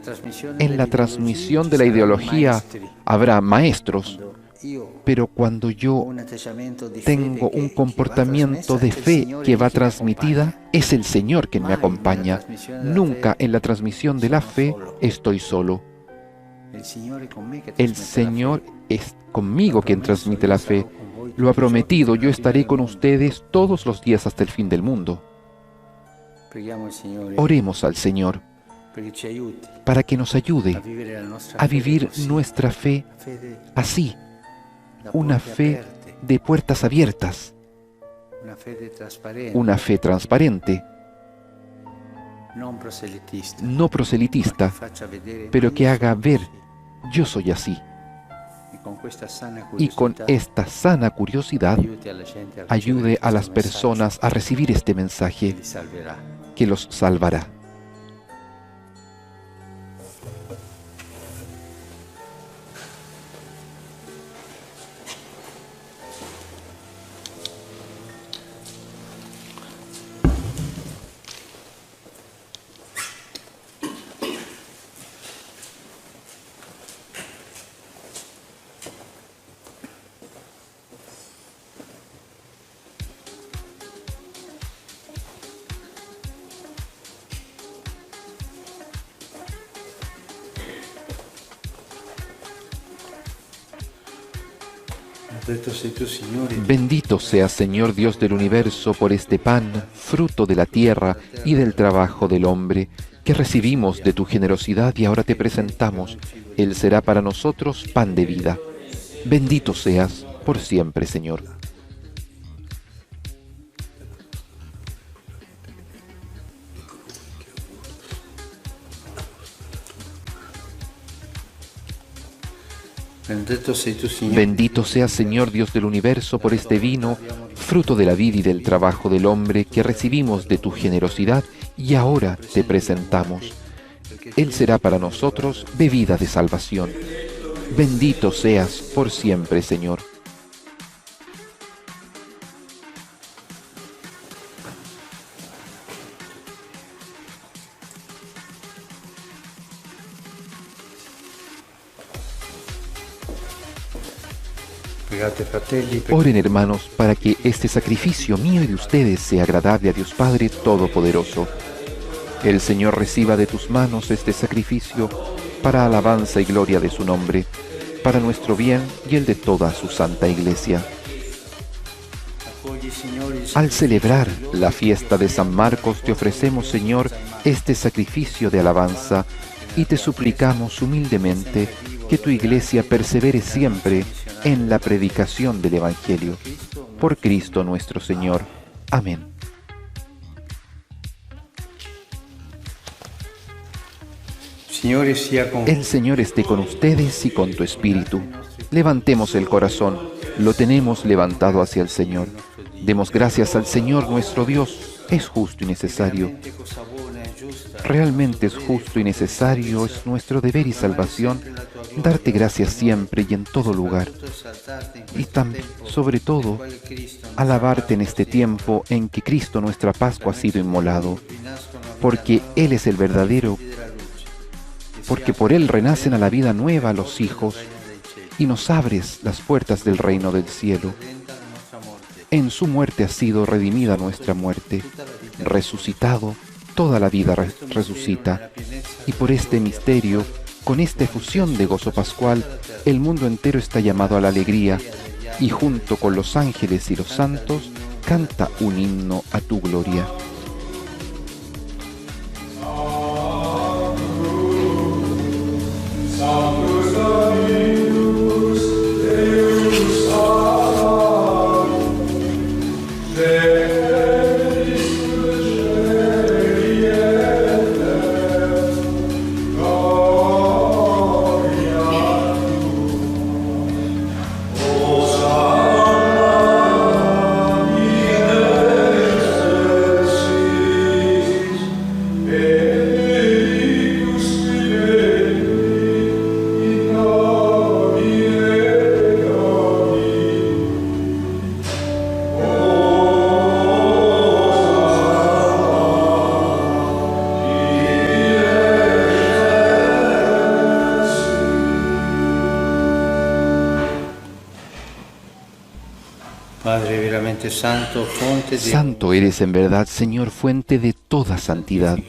En la transmisión de la ideología habrá maestros, pero cuando yo tengo un comportamiento de fe que va transmitida, es el Señor quien me acompaña. Nunca en la transmisión de la fe estoy solo. El Señor es conmigo quien transmite la fe. Lo ha prometido, yo estaré con ustedes todos los días hasta el fin del mundo. Oremos al Señor para que nos ayude a vivir nuestra fe así. Una fe de puertas abiertas, una fe transparente, no proselitista, pero que haga ver, yo soy así. Y con esta sana curiosidad ayude a las personas a recibir este mensaje que los salvará. Bendito seas, Señor Dios del universo, por este pan, fruto de la tierra y del trabajo del hombre, que recibimos de tu generosidad y ahora te presentamos. Él será para nosotros pan de vida. Bendito seas por siempre, Señor. Bendito seas, Señor Dios del universo, por este vino, fruto de la vid y del trabajo del hombre, que recibimos de tu generosidad y ahora te presentamos. Él será para nosotros bebida de salvación. Bendito seas por siempre, Señor. Oren, hermanos, para que este sacrificio mío y de ustedes sea agradable a Dios Padre Todopoderoso. El Señor reciba de tus manos este sacrificio para alabanza y gloria de su nombre, para nuestro bien y el de toda su santa Iglesia. Al celebrar la fiesta de San Marcos, te ofrecemos, Señor, este sacrificio de alabanza y te suplicamos humildemente que tu Iglesia persevere siempre en la predicación del Evangelio. Por Cristo nuestro Señor. Amén. El Señor esté con ustedes y con tu espíritu. Levantemos el corazón, lo tenemos levantado hacia el Señor. Demos gracias al Señor nuestro Dios, es justo y necesario. Realmente es justo y necesario, es nuestro deber y salvación darte gracias siempre y en todo lugar. Y también, sobre todo, alabarte en este tiempo en que Cristo nuestra Pascua ha sido inmolado, porque Él es el verdadero, porque por Él renacen a la vida nueva los hijos y nos abres las puertas del reino del cielo. En su muerte ha sido redimida nuestra muerte, resucitado, toda la vida resucita, y por este misterio, con esta efusión de gozo pascual, el mundo entero está llamado a la alegría, y junto con los ángeles y los santos, canta un himno a tu gloria. Santo eres en verdad, Señor, fuente de toda santidad.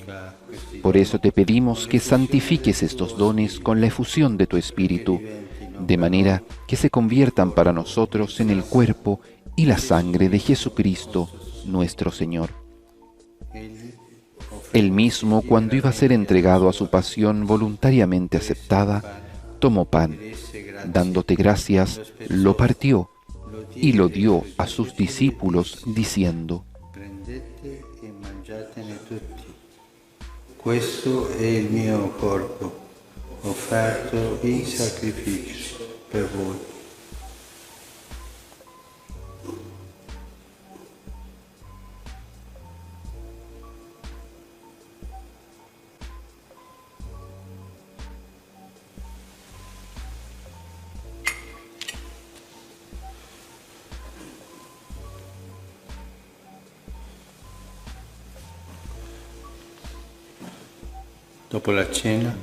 Por eso te pedimos que santifiques estos dones con la efusión de tu Espíritu, de manera que se conviertan para nosotros en el cuerpo y la sangre de Jesucristo, nuestro Señor. Él mismo, cuando iba a ser entregado a su pasión voluntariamente aceptada, tomó pan, dándote gracias, lo partió y lo dio a sus discípulos diciendo: Prendete e mangiatene tutti. Questo è il mio corpo, offerto in sacrificio per voi.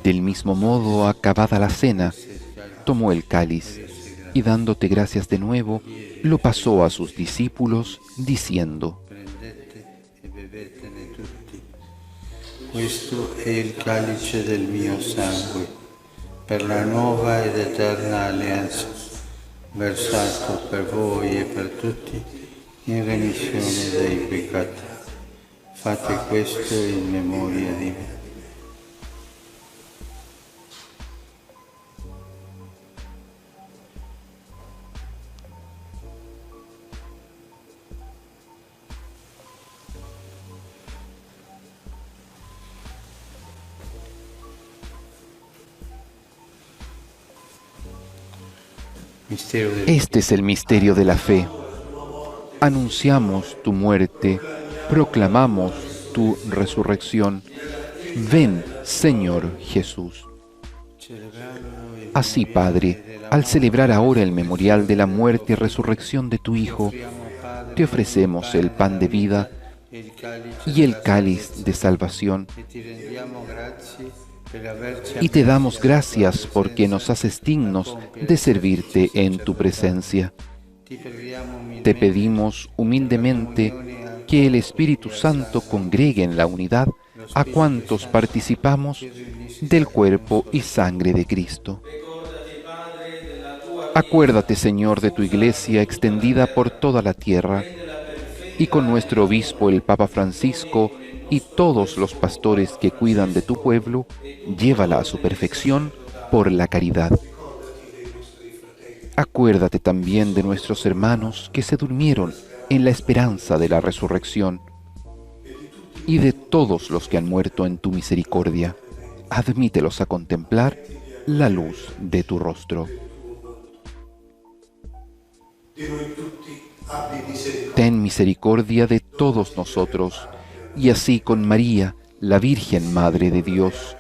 Del mismo modo, acabada la cena, tomó el cáliz y dándote gracias de nuevo, lo pasó a sus discípulos, diciendo: Prendete e bevetene tutti. Questo è il calice del mio sangue, per la nuova ed eterna alleanza, versato per voi e per tutti in remissione dei peccati. Fate questo in memoria di me. Este es el misterio de la fe. Anunciamos tu muerte, proclamamos tu resurrección. Ven, Señor Jesús. Así, Padre, al celebrar ahora el memorial de la muerte y resurrección de tu Hijo, te ofrecemos el pan de vida y el cáliz de salvación, y te damos gracias porque nos haces dignos de servirte en tu presencia. Te pedimos humildemente que el Espíritu Santo congregue en la unidad a cuantos participamos del cuerpo y sangre de Cristo. Acuérdate, Señor, de tu Iglesia extendida por toda la tierra, y con nuestro obispo, el Papa Francisco, y todos los pastores que cuidan de tu pueblo, llévala a su perfección por la caridad. Acuérdate también de nuestros hermanos que se durmieron en la esperanza de la resurrección, y de todos los que han muerto en tu misericordia. Admítelos a contemplar la luz de tu rostro. Ten misericordia de todos nosotros, y así con María, la Virgen Madre de Dios,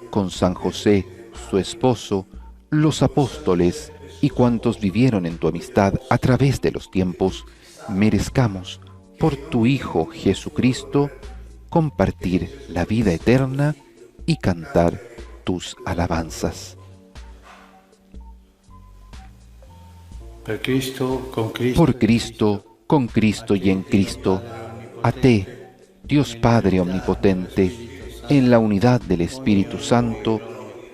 con San José, su esposo, los apóstoles y cuantos vivieron en tu amistad a través de los tiempos, merezcamos, por tu Hijo Jesucristo, compartir la vida eterna y cantar tus alabanzas. Por Cristo, con Cristo y en Cristo, A ti, Dios Padre Omnipotente, en la unidad del Espíritu Santo,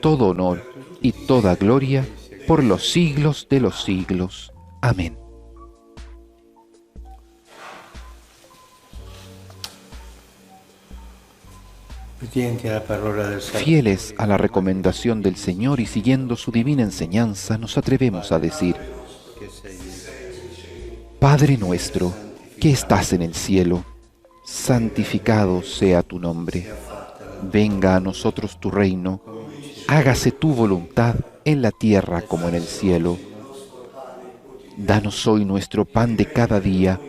todo honor y toda gloria por los siglos de los siglos. Amén. Fieles a la recomendación del Señor y siguiendo su divina enseñanza, nos atrevemos a decir: Padre nuestro, que estás en el cielo, santificado sea tu nombre. Venga a nosotros tu reino. Hágase tu voluntad en la tierra como en el cielo. Danos hoy nuestro pan de cada día.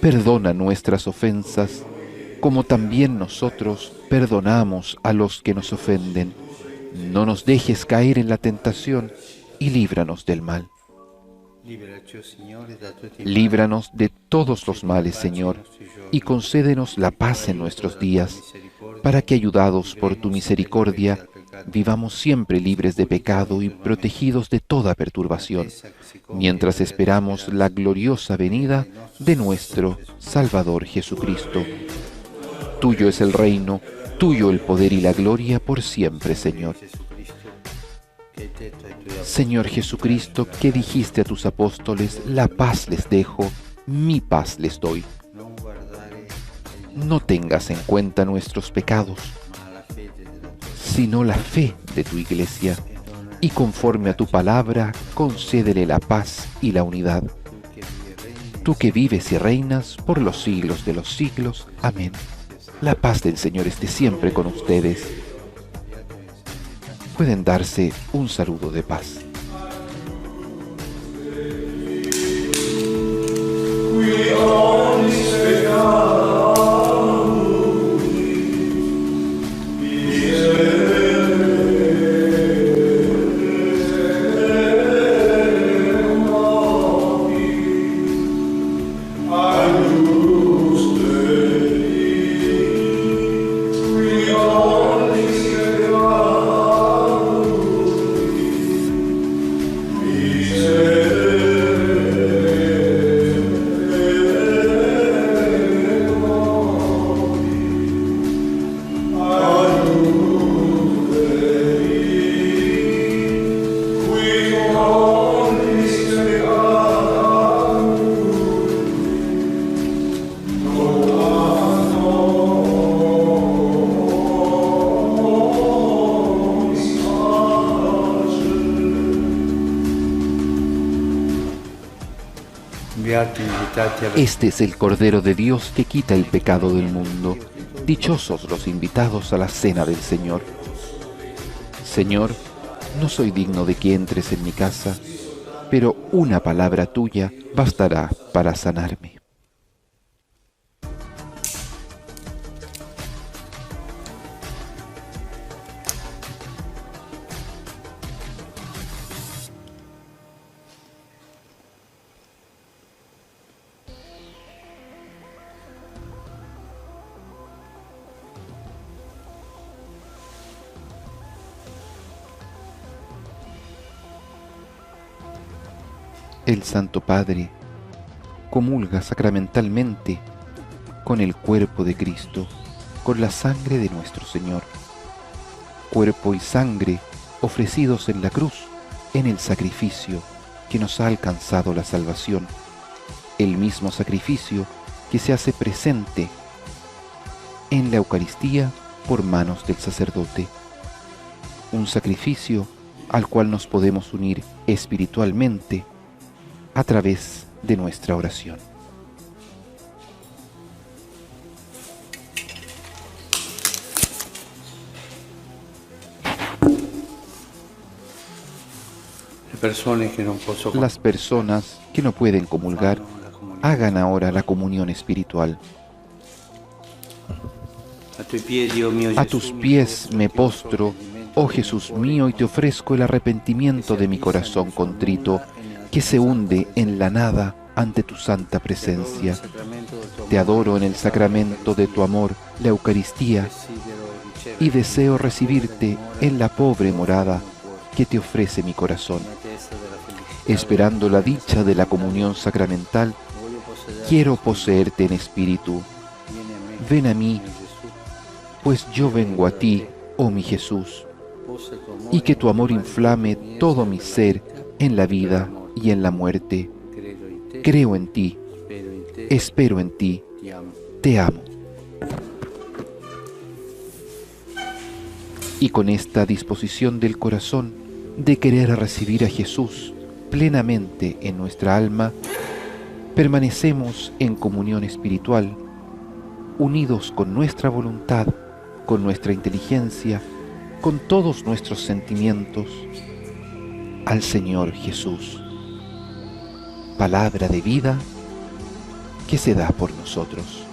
Perdona nuestras ofensas, como también nosotros perdonamos a los que nos ofenden. No nos dejes caer en la tentación y líbranos del mal. Líbranos de todos los males, Señor, y concédenos la paz en nuestros días, para que, ayudados por tu misericordia, vivamos siempre libres de pecado y protegidos de toda perturbación, mientras esperamos la gloriosa venida de nuestro Salvador Jesucristo. Tuyo es el reino, tuyo el poder y la gloria por siempre, Señor. Señor Jesucristo, que dijiste a tus apóstoles: la paz les dejo, mi paz les doy. No tengas en cuenta nuestros pecados, sino la fe de tu Iglesia, y conforme a tu palabra, concédele la paz y la unidad. Tú que vives y reinas por los siglos de los siglos. Amén. La paz del Señor esté siempre con ustedes. Pueden darse un saludo de paz. Este es el Cordero de Dios que quita el pecado del mundo. Dichosos los invitados a la cena del Señor. Señor, no soy digno de que entres en mi casa, pero una palabra tuya bastará para sanarme. El Santo Padre comulga sacramentalmente con el cuerpo de Cristo, con la sangre de nuestro Señor. Cuerpo y sangre ofrecidos en la cruz, en el sacrificio que nos ha alcanzado la salvación, el mismo sacrificio que se hace presente en la Eucaristía por manos del sacerdote. Un sacrificio al cual nos podemos unir espiritualmente a través de nuestra oración. Las personas que no pueden comulgar, hagan ahora la comunión espiritual. A tus pies me postro, oh Jesús mío, y te ofrezco el arrepentimiento de mi corazón contrito, que se hunde en la nada ante tu santa presencia. Te adoro en el sacramento de tu amor, la Eucaristía, y deseo recibirte en la pobre morada que te ofrece mi corazón. Esperando la dicha de la comunión sacramental, quiero poseerte en espíritu. Ven a mí, pues yo vengo a ti, oh mi Jesús, y que tu amor inflame todo mi ser en la vida y en la muerte. Creo en ti, espero en ti, te amo. Y con esta disposición del corazón de querer recibir a Jesús plenamente en nuestra alma, permanecemos en comunión espiritual, unidos con nuestra voluntad, con nuestra inteligencia, con todos nuestros sentimientos, al Señor Jesús, palabra de vida que se da por nosotros.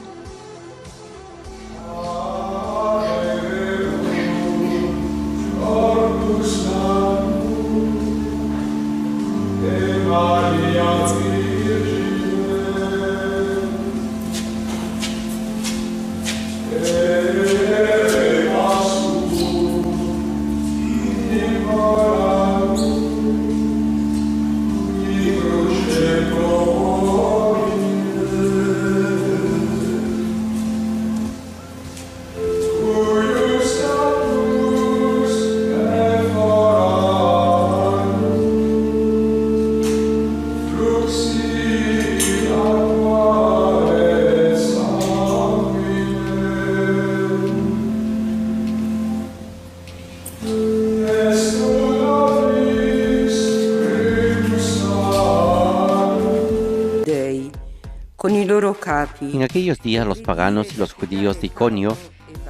En aquellos días los paganos y los judíos de Iconio,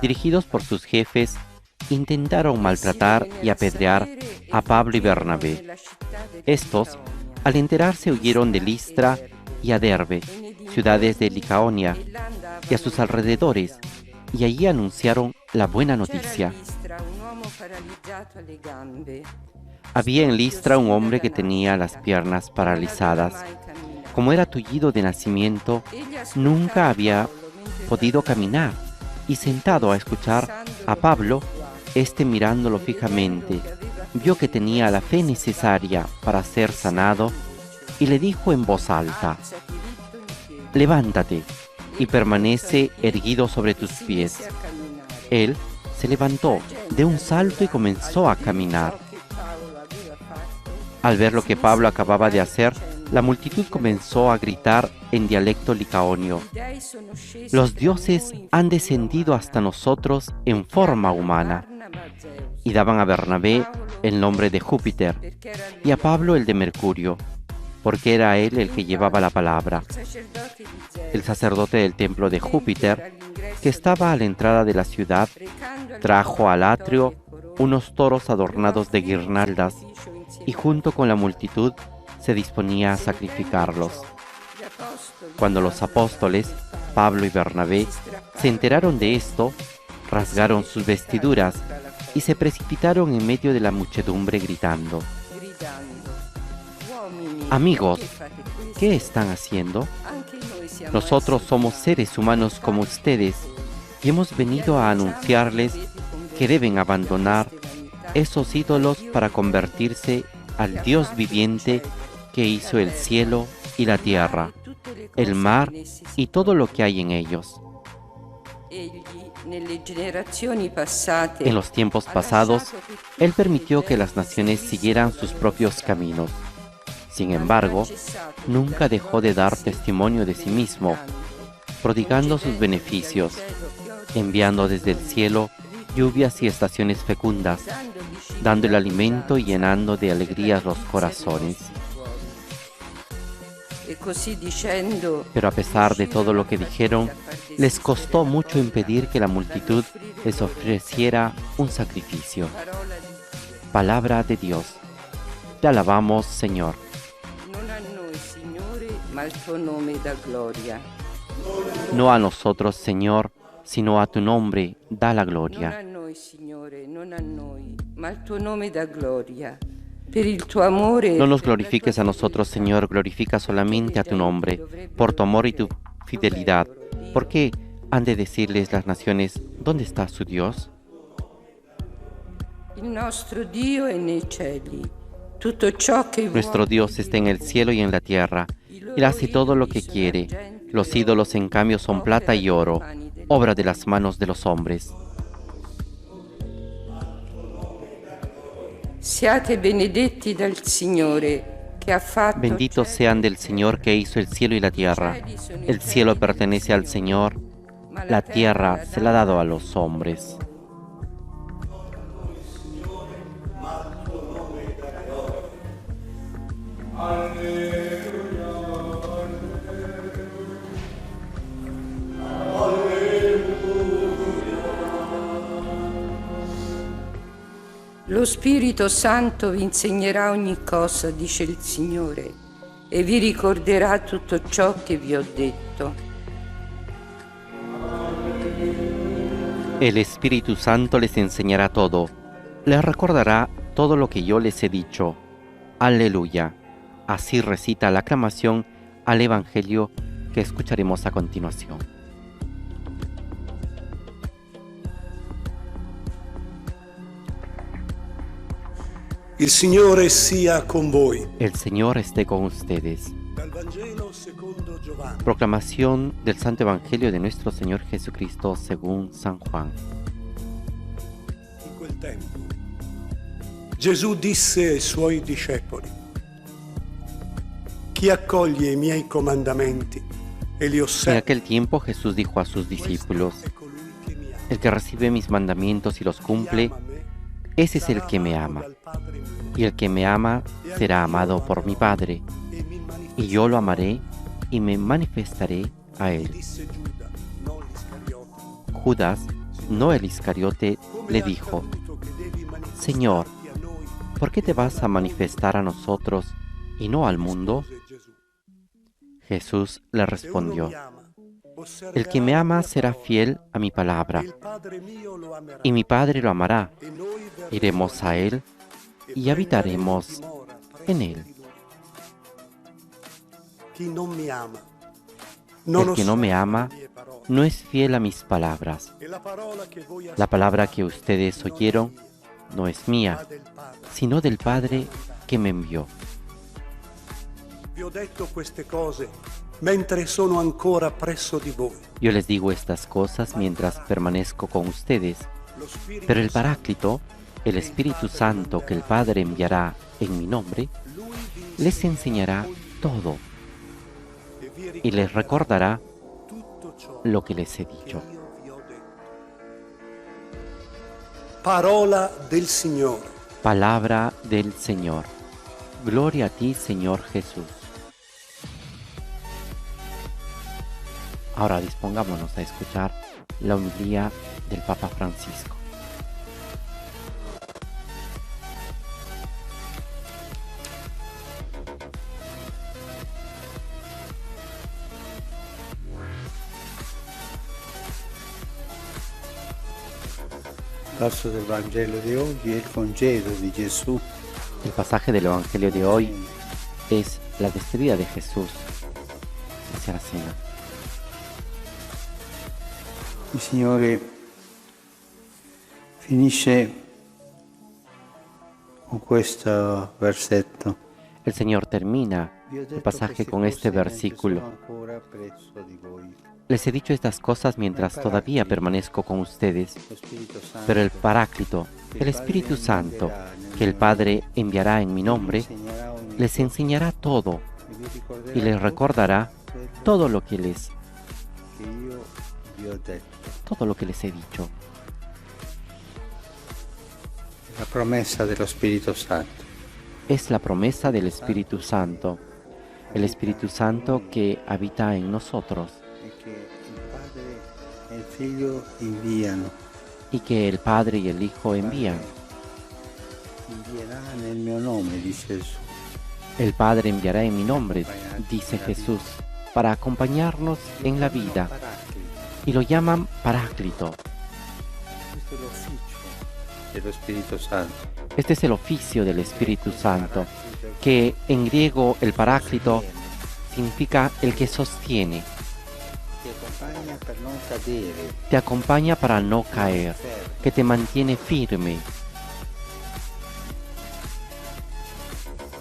dirigidos por sus jefes, intentaron maltratar y apedrear a Pablo y Bernabé. Estos, al enterarse, huyeron de Listra y a Derbe, ciudades de Licaonia, y a sus alrededores, y allí anunciaron la buena noticia. Había en Listra un hombre que tenía las piernas paralizadas. Como era tullido de nacimiento, nunca había podido caminar, y sentado a escuchar a Pablo, mirándolo fijamente, vio que tenía la fe necesaria para ser sanado, y le dijo en voz alta: «Levántate y permanece erguido sobre tus pies». Él se levantó de un salto y comenzó a caminar. Al ver lo que Pablo acababa de hacer, la multitud comenzó a gritar en dialecto licaonio: «Los dioses han descendido hasta nosotros en forma humana». Y daban a Bernabé el nombre de Júpiter y a Pablo el de Mercurio, porque era él el que llevaba la palabra. El sacerdote del templo de Júpiter, que estaba a la entrada de la ciudad, trajo al atrio unos toros adornados de guirnaldas y junto con la multitud se disponía a sacrificarlos. Cuando los apóstoles, Pablo y Bernabé, se enteraron de esto, rasgaron sus vestiduras y se precipitaron en medio de la muchedumbre gritando: «Amigos, ¿qué están haciendo? Nosotros somos seres humanos como ustedes y hemos venido a anunciarles que deben abandonar esos ídolos para convertirse al Dios viviente que hizo el cielo y la tierra». el mar y todo lo que hay en ellos. En los tiempos pasados, Él permitió que las naciones siguieran sus propios caminos. Sin embargo, nunca dejó de dar testimonio de sí mismo, prodigando sus beneficios, enviando desde el cielo lluvias y estaciones fecundas, dando el alimento y llenando de alegría los corazones. Pero a pesar de todo lo que dijeron, les costó mucho impedir que la multitud les ofreciera un sacrificio. Palabra de Dios. Te alabamos, Señor. No a nosotros, Señor, sino a tu nombre da la gloria. No nos glorifiques a nosotros, Señor, glorifica solamente a tu nombre, por tu amor y tu fidelidad. ¿Por qué han de decirles las naciones, ¿dónde está su Dios? Nuestro Dios está en el cielo y en la tierra. Él hace todo lo que quiere. Los ídolos, en cambio, son plata y oro, obra de las manos de los hombres. Benditos sean del Señor que hizo el cielo y la tierra. El cielo pertenece al Señor, la tierra se la ha dado a los hombres. Lo Spirito Santo vi insegnerà ogni cosa, dice il Signore, e vi ricorderà tutto ciò che vi ho detto. El Espíritu Santo les enseñará todo, les recordará todo lo que yo les he dicho. Aleluya. Así recita la aclamación al Evangelio que escucharemos a continuación. Il Signore sia con voi. El Señor esté con ustedes. Dal Vangelo secondo Giovanni. Proclamación del Santo Evangelio de nuestro Señor Jesucristo según San Juan. In quel tempo Gesù disse ai suoi discepoli: Chi accoglie i miei comandamenti e li En osserva, aquel tiempo Jesús dijo a sus discípulos, è colui che mi ama. el que recibe mis mandamientos y los cumple, ese es el que me ama. Y el que me ama será amado por mi Padre, y yo lo amaré y me manifestaré a él. Judas, no el Iscariote, le dijo: Señor, ¿por qué te vas a manifestar a nosotros y no al mundo? Jesús le respondió: El que me ama será fiel a mi palabra, y mi Padre lo amará. Iremos a él y habitaremos en él. El que no me ama no es fiel a mis palabras. La palabra que ustedes oyeron no es mía, sino del Padre que me envió. Yo les digo estas cosas mientras permanezco con ustedes, pero el Paráclito, el Espíritu Santo que el Padre enviará en mi nombre, les enseñará todo y les recordará lo que les he dicho. Parola del Signore. Palabra del Señor. Gloria a ti, Señor Jesús. Ahora dispongámonos a escuchar la homilía del Papa Francisco. Passo del Vangelo di oggi è il congedo di Gesù. El pasaje del Evangelio de hoy es la despedida de Jesús hacia la cena. Il Signore finisce con questo versetto. El Señor termina el pasaje con este versículo. Les he dicho estas cosas mientras todavía permanezco con ustedes, pero el Paráclito, el Espíritu Santo, que el Padre enviará en mi nombre, les enseñará todo y les recordará todo lo que les he dicho. La promesa del Espíritu Santo. Es la promesa del Espíritu Santo, el Espíritu Santo que habita en nosotros y que el Padre y el Hijo envían. El Padre enviará en mi nombre, dice Jesús, para acompañarnos en la vida, y lo llaman Paráclito. Este es el oficio del Espíritu Santo, que en griego el Paráclito significa el que sostiene. Te acompaña para no caer, que te mantiene firme,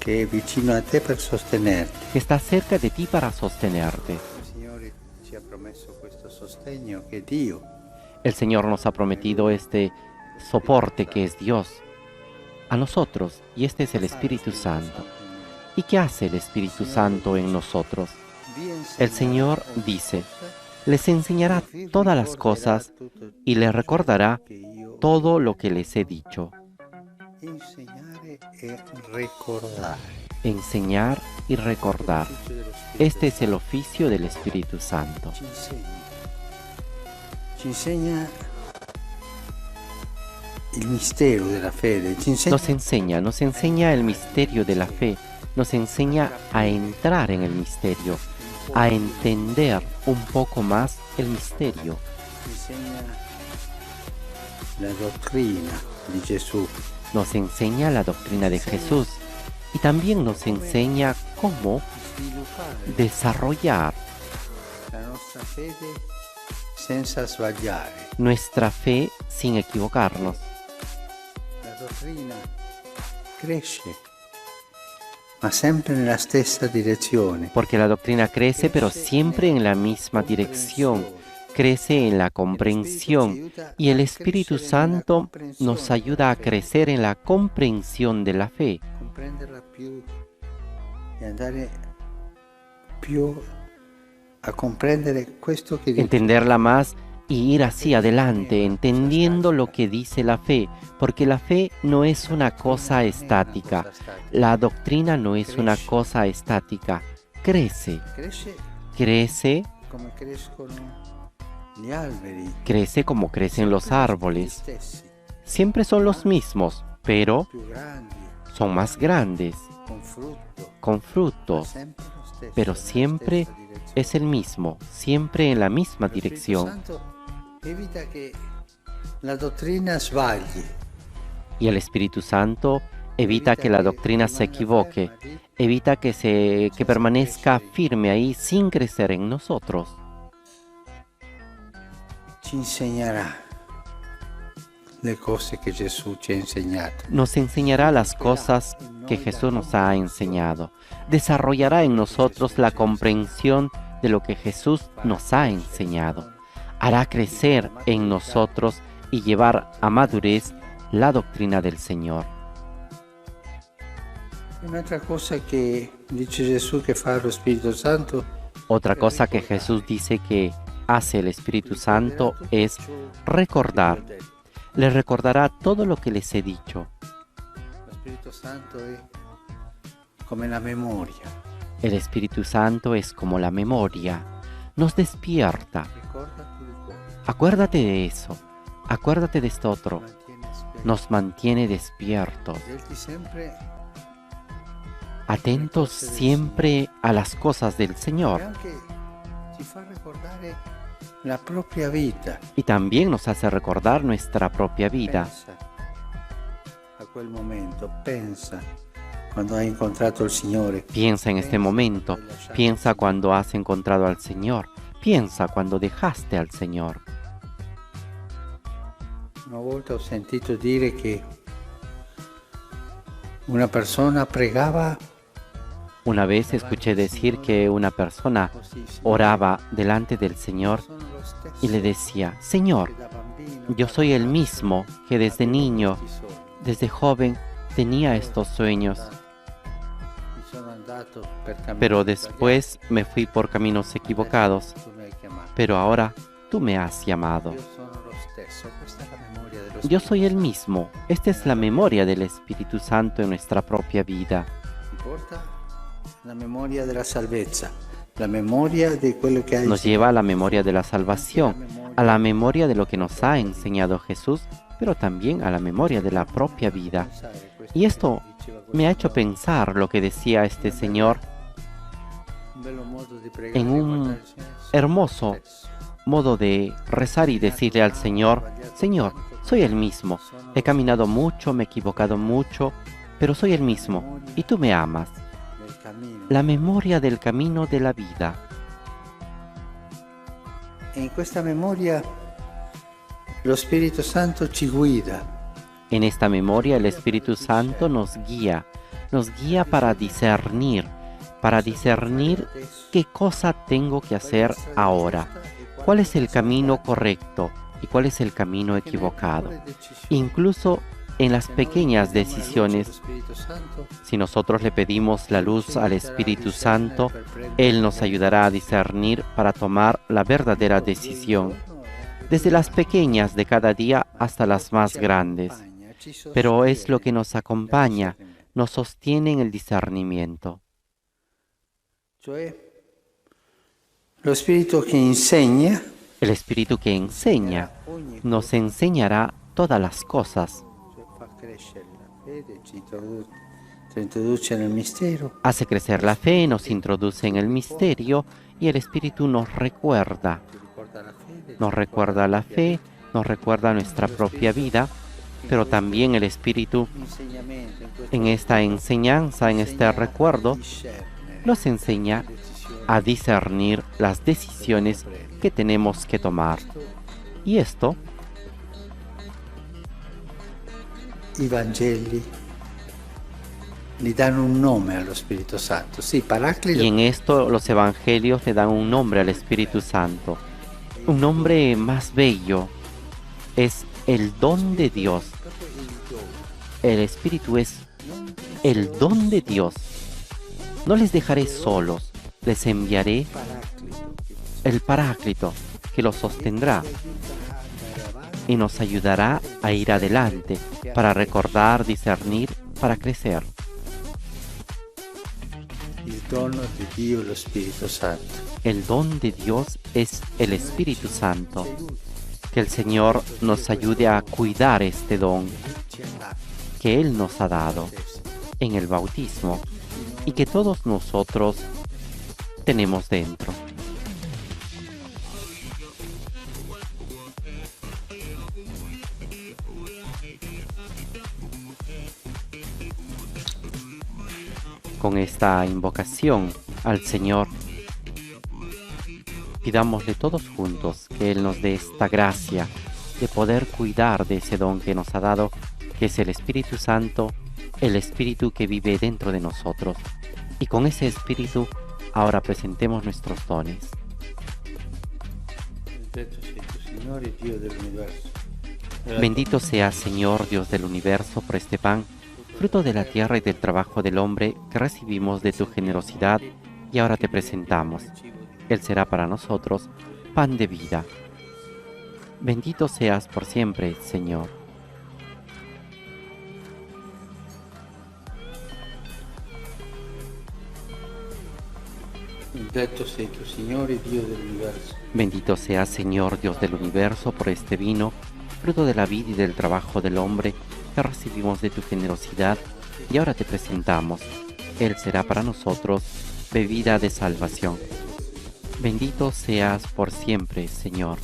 que es vicino a te per sostenerte. Que está cerca de ti para sostenerte. El Señor nos ha prometido este soporte que es Dios a nosotros, y este es el Espíritu Santo. ¿Y qué hace el Espíritu Santo en nosotros? El Señor dice: les enseñará todas las cosas y les recordará todo lo que les he dicho. Enseñar y recordar. Este es el oficio del Espíritu Santo. Nos enseña el misterio de la fe, nos enseña a entrar en el misterio, a entender un poco más el misterio. La doctrina de Jesús. Nos enseña la doctrina de Jesús y también nos enseña cómo desarrollar nuestra fe sin equivocarnos. La doctrina crece, ma sempre nella stessa direzione. Porque la doctrina crece, pero siempre en la misma dirección. Crece en la comprensión, y el Espíritu Santo nos ayuda a crecer en la comprensión de la fe. Entenderla más y ir así adelante, entendiendo lo que dice la fe, porque la fe no es una cosa estática. La doctrina no es una cosa estática. Crece. Crece como crecen los árboles. Siempre son los mismos, pero son más grandes, con frutos, pero siempre es el mismo, siempre en la misma dirección. Y el Espíritu Santo evita que la doctrina se equivoque, evita que permanezca firme ahí sin crecer en nosotros. Nos enseñará las cosas que Jesús nos ha enseñado. Desarrollará en nosotros la comprensión de lo que Jesús nos ha enseñado. Hará crecer en nosotros y llevar a madurez la doctrina del Señor. Otra cosa que Jesús dice que hace el Espíritu Santo es recordar. Les recordará todo lo que les he dicho. El Espíritu Santo es como la memoria. Nos despierta. Acuérdate de eso. Acuérdate de esto otro. Nos mantiene despiertos. Atentos siempre a las cosas del Señor. Y también nos hace recordar nuestra propia vida. Piensa en este momento. Piensa cuando has encontrado al Señor. Piensa cuando dejaste al Señor. Una volta ho sentito dire che una persona pregava Una vez escuché decir que una persona oraba delante del Señor y le decía: Señor, yo soy el mismo que desde niño, desde joven, tenía estos sueños, pero después me fui por caminos equivocados, pero ahora tú me has llamado. Yo soy el mismo. Esta es la memoria del Espíritu Santo en nuestra propia vida. La memoria de la salvezza, la memoria de quello que nos lleva a la memoria de la salvación, a la memoria de lo que nos ha enseñado Jesús, pero también a la memoria de la propia vida. Y esto me ha hecho pensar lo que decía este Señor en un hermoso modo de rezar y decirle al Señor: Señor, soy el mismo, he caminado mucho, me he equivocado mucho, pero soy el mismo y tú me amas. La memoria del camino de la vida. En esta memoria lo Espíritu Santo ci guida. En esta memoria el Espíritu Santo nos guía para discernir qué cosa tengo que hacer ahora, cuál es el camino correcto y cuál es el camino equivocado. Incluso en las pequeñas decisiones, si nosotros le pedimos la luz al Espíritu Santo, Él nos ayudará a discernir para tomar la verdadera decisión, desde las pequeñas de cada día hasta las más grandes. Pero es lo que nos acompaña, nos sostiene en el discernimiento. El Espíritu que enseña nos enseñará todas las cosas. Hace crecer la fe, nos introduce en el misterio y el Espíritu nos recuerda la fe, nos recuerda nuestra propia vida, pero también el Espíritu en esta enseñanza, en este recuerdo, nos enseña a discernir las decisiones que tenemos que tomar. Y esto, i Vangeli le dan un nombre al Espíritu Santo. Sí, Paráclito. Y en esto los evangelios le dan un nombre al Espíritu Santo. Un nombre más bello. Es el don de Dios. El Espíritu es el don de Dios. No les dejaré solos, les enviaré el Paráclito, que los sostendrá y nos ayudará a ir adelante, para recordar, discernir, para crecer. El don de Dios, el Espíritu Santo. El don de Dios es el Espíritu Santo. Que el Señor nos ayude a cuidar este don que Él nos ha dado en el bautismo y que todos nosotros tenemos dentro. Con esta invocación al Señor, pidámosle todos juntos que Él nos dé esta gracia de poder cuidar de ese don que nos ha dado, que es el Espíritu Santo, el Espíritu que vive dentro de nosotros. Y con ese Espíritu ahora presentemos nuestros dones. Bendito sea, Señor Dios del universo, por este pan, fruto de la tierra y del trabajo del hombre que recibimos de tu generosidad y ahora te presentamos. Él será para nosotros pan de vida. Bendito seas por siempre, Señor. Bendito seas, Señor Dios del universo, por este vino, fruto de la vida y del trabajo del hombre que recibimos de tu generosidad y ahora te presentamos. Él será para nosotros bebida de salvación. Bendito seas por siempre, Señor.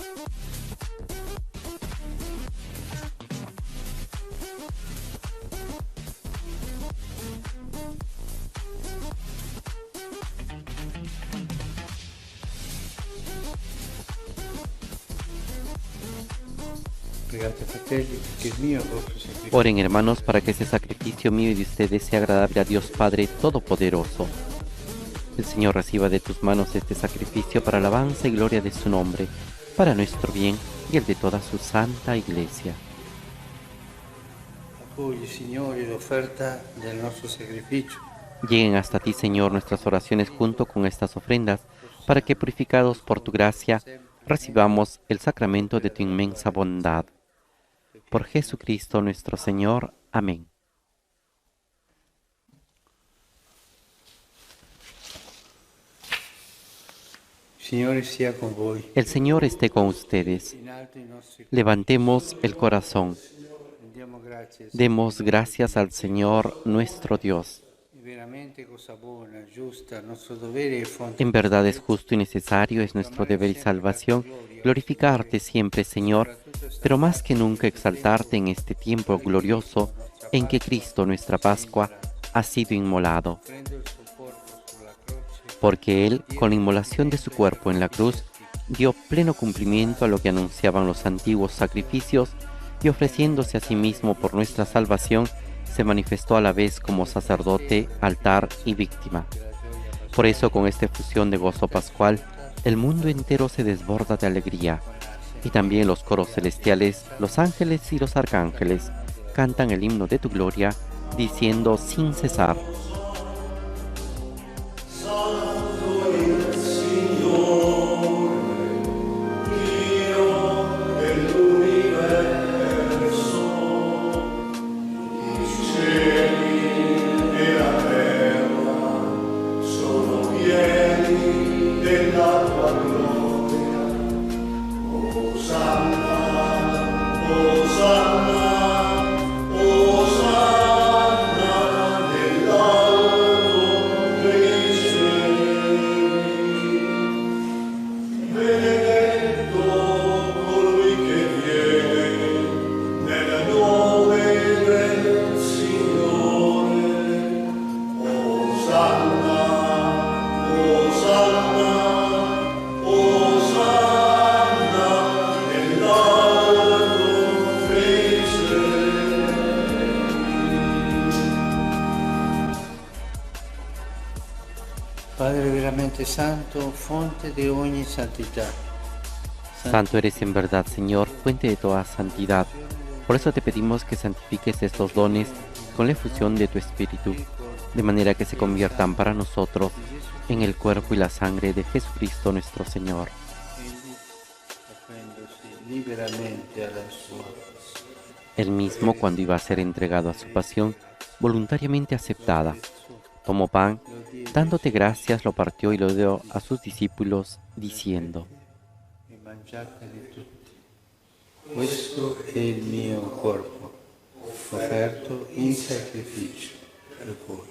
Oren, hermanos, para que ese sacrificio mío y de ustedes sea agradable a Dios Padre Todopoderoso. El Señor reciba de tus manos este sacrificio para alabanza y gloria de su nombre, para nuestro bien y el de toda su santa Iglesia. Accogli, Signore, l'offerta del nostro sacrificio. Lleguen hasta ti, Señor, nuestras oraciones junto con estas ofrendas, para que, purificados por tu gracia, recibamos el sacramento de tu inmensa bondad. Por Jesucristo nuestro Señor. Amén. Signore sia con voi. El Señor esté con ustedes. In alto i nostri Levantemos el corazón. rendiamo grazie. Demos gracias al Señor nuestro Dios. Veramente cosa buona, giusta, nostro dovere e fonte. En verdad es justo y necesario, es nuestro deber y salvación, glorificarte siempre, Señor, pero más que nunca exaltarte en este tiempo glorioso en que Cristo, nuestra Pascua, ha sido inmolado. Prendo il suo corpo sulla croce. Porque Él, con la inmolación de su cuerpo en la cruz, dio pleno cumplimiento a lo que anunciaban los antiguos sacrificios y ofreciéndose a sí mismo por nuestra salvación, se manifestó a la vez como sacerdote, altar y víctima. Por eso, con esta efusión de gozo pascual, el mundo entero se desborda de alegría, y también los coros celestiales, los ángeles y los arcángeles cantan el himno de tu gloria, diciendo sin cesar: Padre veramente santo, fonte de ogni santità. Santo eres en verdad, Señor, fuente de toda santidad. Por eso te pedimos que santifiques estos dones con la efusión de tu Espíritu, de manera que se conviertan para nosotros en el cuerpo y la sangre de Jesucristo nuestro Señor. Egli, offrendosi liberamente alla sua. Él mismo, cuando iba a ser entregado a su pasión, voluntariamente aceptada, tomó pan, dándote gracias, lo partió y lo dio a sus discípulos, diciendo: E mangiatene tutti. Questo è il mio corpo, offerto in sacrificio per voi.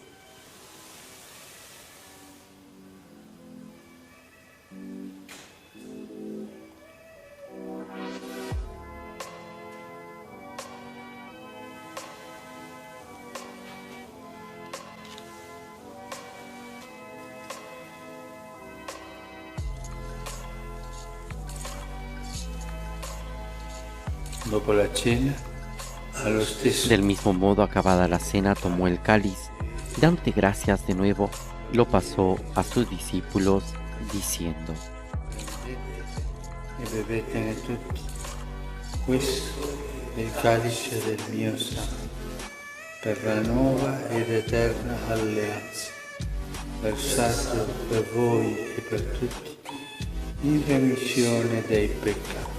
Dopo la cena, allo stesso Del mismo modo, acabada la cena, tomó el cáliz, y dándote gracias de nuevo, lo pasó a sus discípulos, diciendo: e bevetene tutti. Questo è il calice del mio sangue, per la nuova ed eterna alleanza, versato per voi e per tutti, in remissione dei peccati.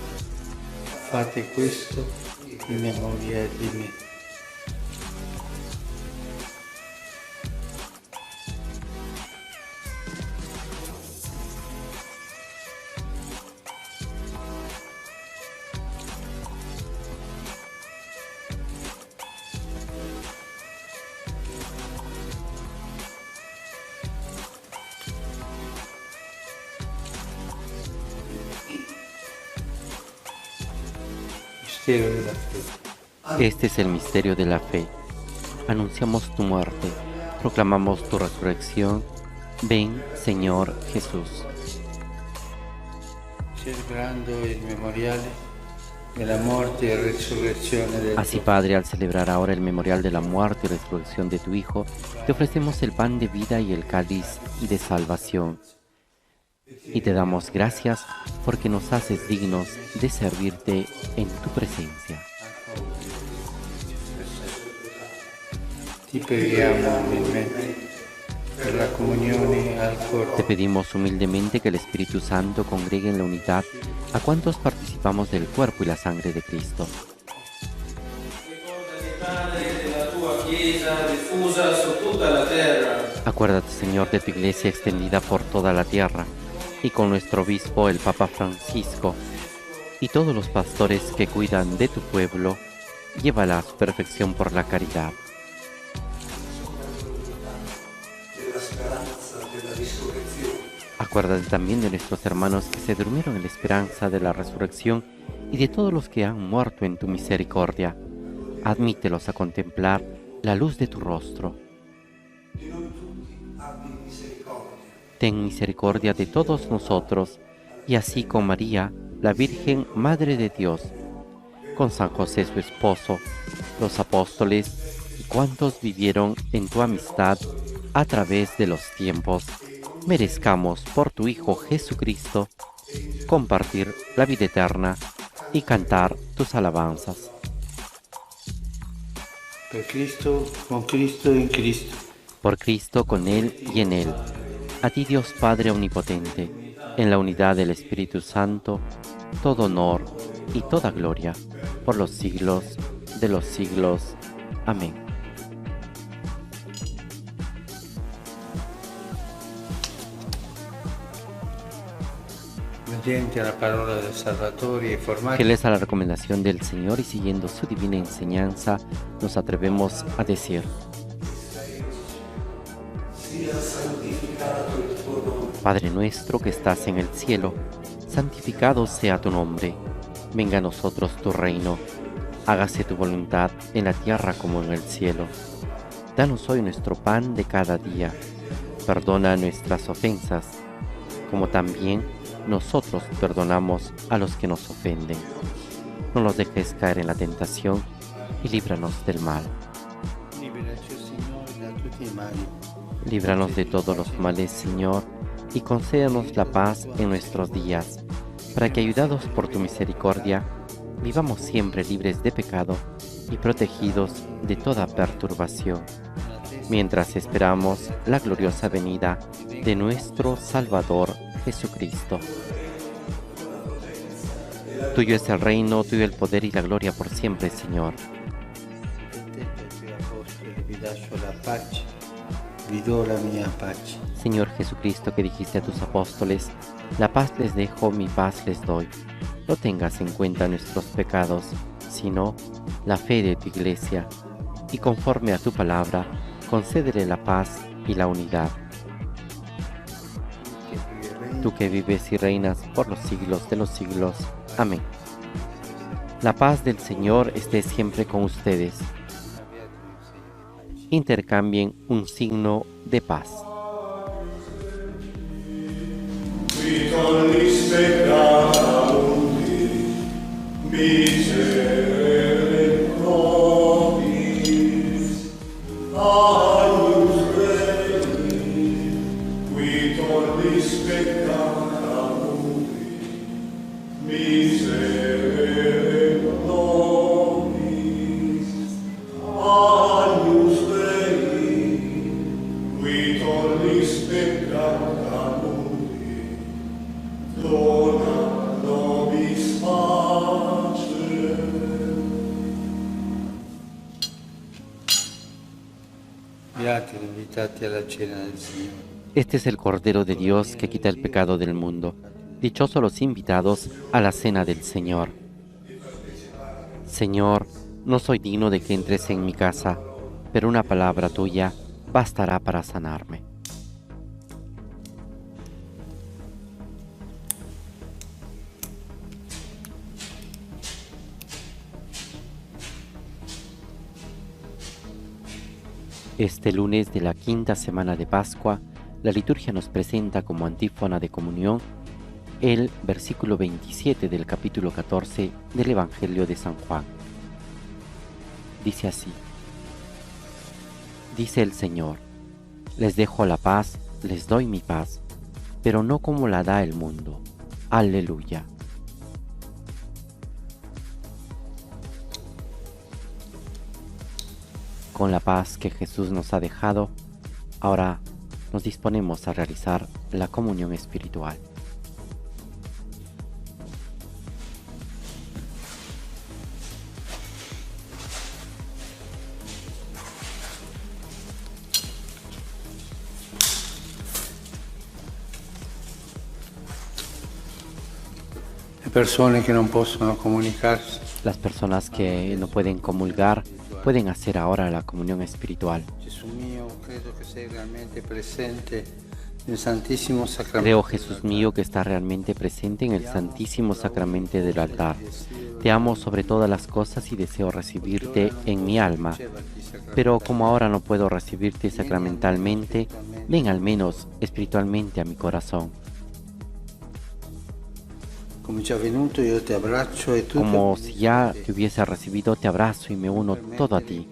Fate questo in memoria di me. Mistero della fede. Este es el misterio de la fe. Anunciamos tu muerte, proclamamos tu resurrección. Ven, Señor Jesús. Celebrando il memoriale, Así, Padre, al celebrar ahora el memorial de la muerte y resurrección de tu Hijo, te ofrecemos el pan de vida y el cáliz de salvación. Y te damos gracias porque nos haces dignos de servirte en tu presencia. Te pedimos humildemente que el Espíritu Santo congregue en la unidad a cuantos participamos del cuerpo y la sangre de Cristo. Acuérdate, Señor, de tu Iglesia extendida por toda la tierra, y con nuestro obispo, el Papa Francisco, y todos los pastores que cuidan de tu pueblo, llévala a su perfección por la caridad. Acuérdate también de nuestros hermanos que se durmieron en la esperanza de la resurrección y de todos los que han muerto en tu misericordia. Admítelos a contemplar la luz de tu rostro. Ten misericordia de todos nosotros, y así con María, la Virgen Madre de Dios, con San José su esposo, los apóstoles y cuantos vivieron en tu amistad a través de los tiempos, merezcamos por tu Hijo Jesucristo compartir la vida eterna y cantar tus alabanzas. Por Cristo, con Cristo y en Cristo. Por Cristo, con Él y en Él. A ti, Dios Padre Omnipotente, en la unidad del Espíritu Santo, todo honor y toda gloria, por los siglos de los siglos. Amén. Fieles a la recomendación del Señor y siguiendo su divina enseñanza, nos atrevemos a decir: Padre nuestro que estás en el cielo, santificado sea tu nombre. Venga a nosotros tu reino. Hágase tu voluntad en la tierra como en el cielo. Danos hoy nuestro pan de cada día. Perdona nuestras ofensas, como también nosotros perdonamos a los que nos ofenden. No nos dejes caer en la tentación y líbranos del mal. Líbranos de todos los males, Señor, y concédanos la paz en nuestros días, para que, ayudados por tu misericordia, vivamos siempre libres de pecado y protegidos de toda perturbación, mientras esperamos la gloriosa venida de nuestro Salvador Jesucristo. Tuyo es el reino, tuyo el poder y la gloria por siempre, Señor. Señor Jesucristo, que dijiste a tus apóstoles: la paz les dejo, mi paz les doy. No tengas en cuenta nuestros pecados, sino la fe de tu Iglesia, y conforme a tu palabra, concédele la paz y la unidad. Tú que vives y reinas por los siglos de los siglos. Amén. La paz del Señor esté siempre con ustedes. Intercambien un signo de paz. Este es el Cordero de Dios que quita el pecado del mundo. Dichosos los invitados a la cena del Señor. Señor, no soy digno de que entres en mi casa, pero una palabra tuya bastará para sanarme. Este lunes de la quinta semana de Pascua, la liturgia nos presenta como antífona de comunión: el versículo 27 del capítulo 14 del Evangelio de San Juan. Dice así: dice el Señor, les dejo la paz, les doy mi paz, pero no como la da el mundo. Aleluya. Con la paz que Jesús nos ha dejado, ahora nos disponemos a realizar la comunión espiritual. Persone che non possono comunicarsi. Las personas que no pueden comulgar pueden hacer ahora la comunión espiritual. Gesù mio, credo che sei realmente presente nel Santissimo Sacramento. Creo, Jesús mío, que está realmente presente en el Santísimo Sacramento del altar. Te amo sobre todas las cosas y deseo recibirte en mi alma. Pero como ahora no puedo recibirte sacramentalmente, ven al menos espiritualmente a mi corazón. Como si ya te hubiese recibido, te abrazo y me uno todo a ti.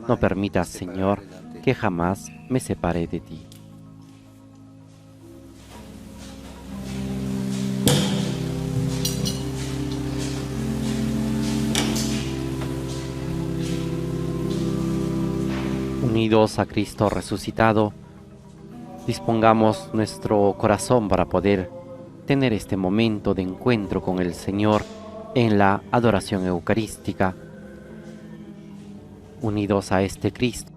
No permitas, Señor, que jamás me separe de ti. Unidos a Cristo resucitado, dispongamos nuestro corazón para poder tener este momento de encuentro con el Señor en la adoración eucarística. Unidos a este Cristo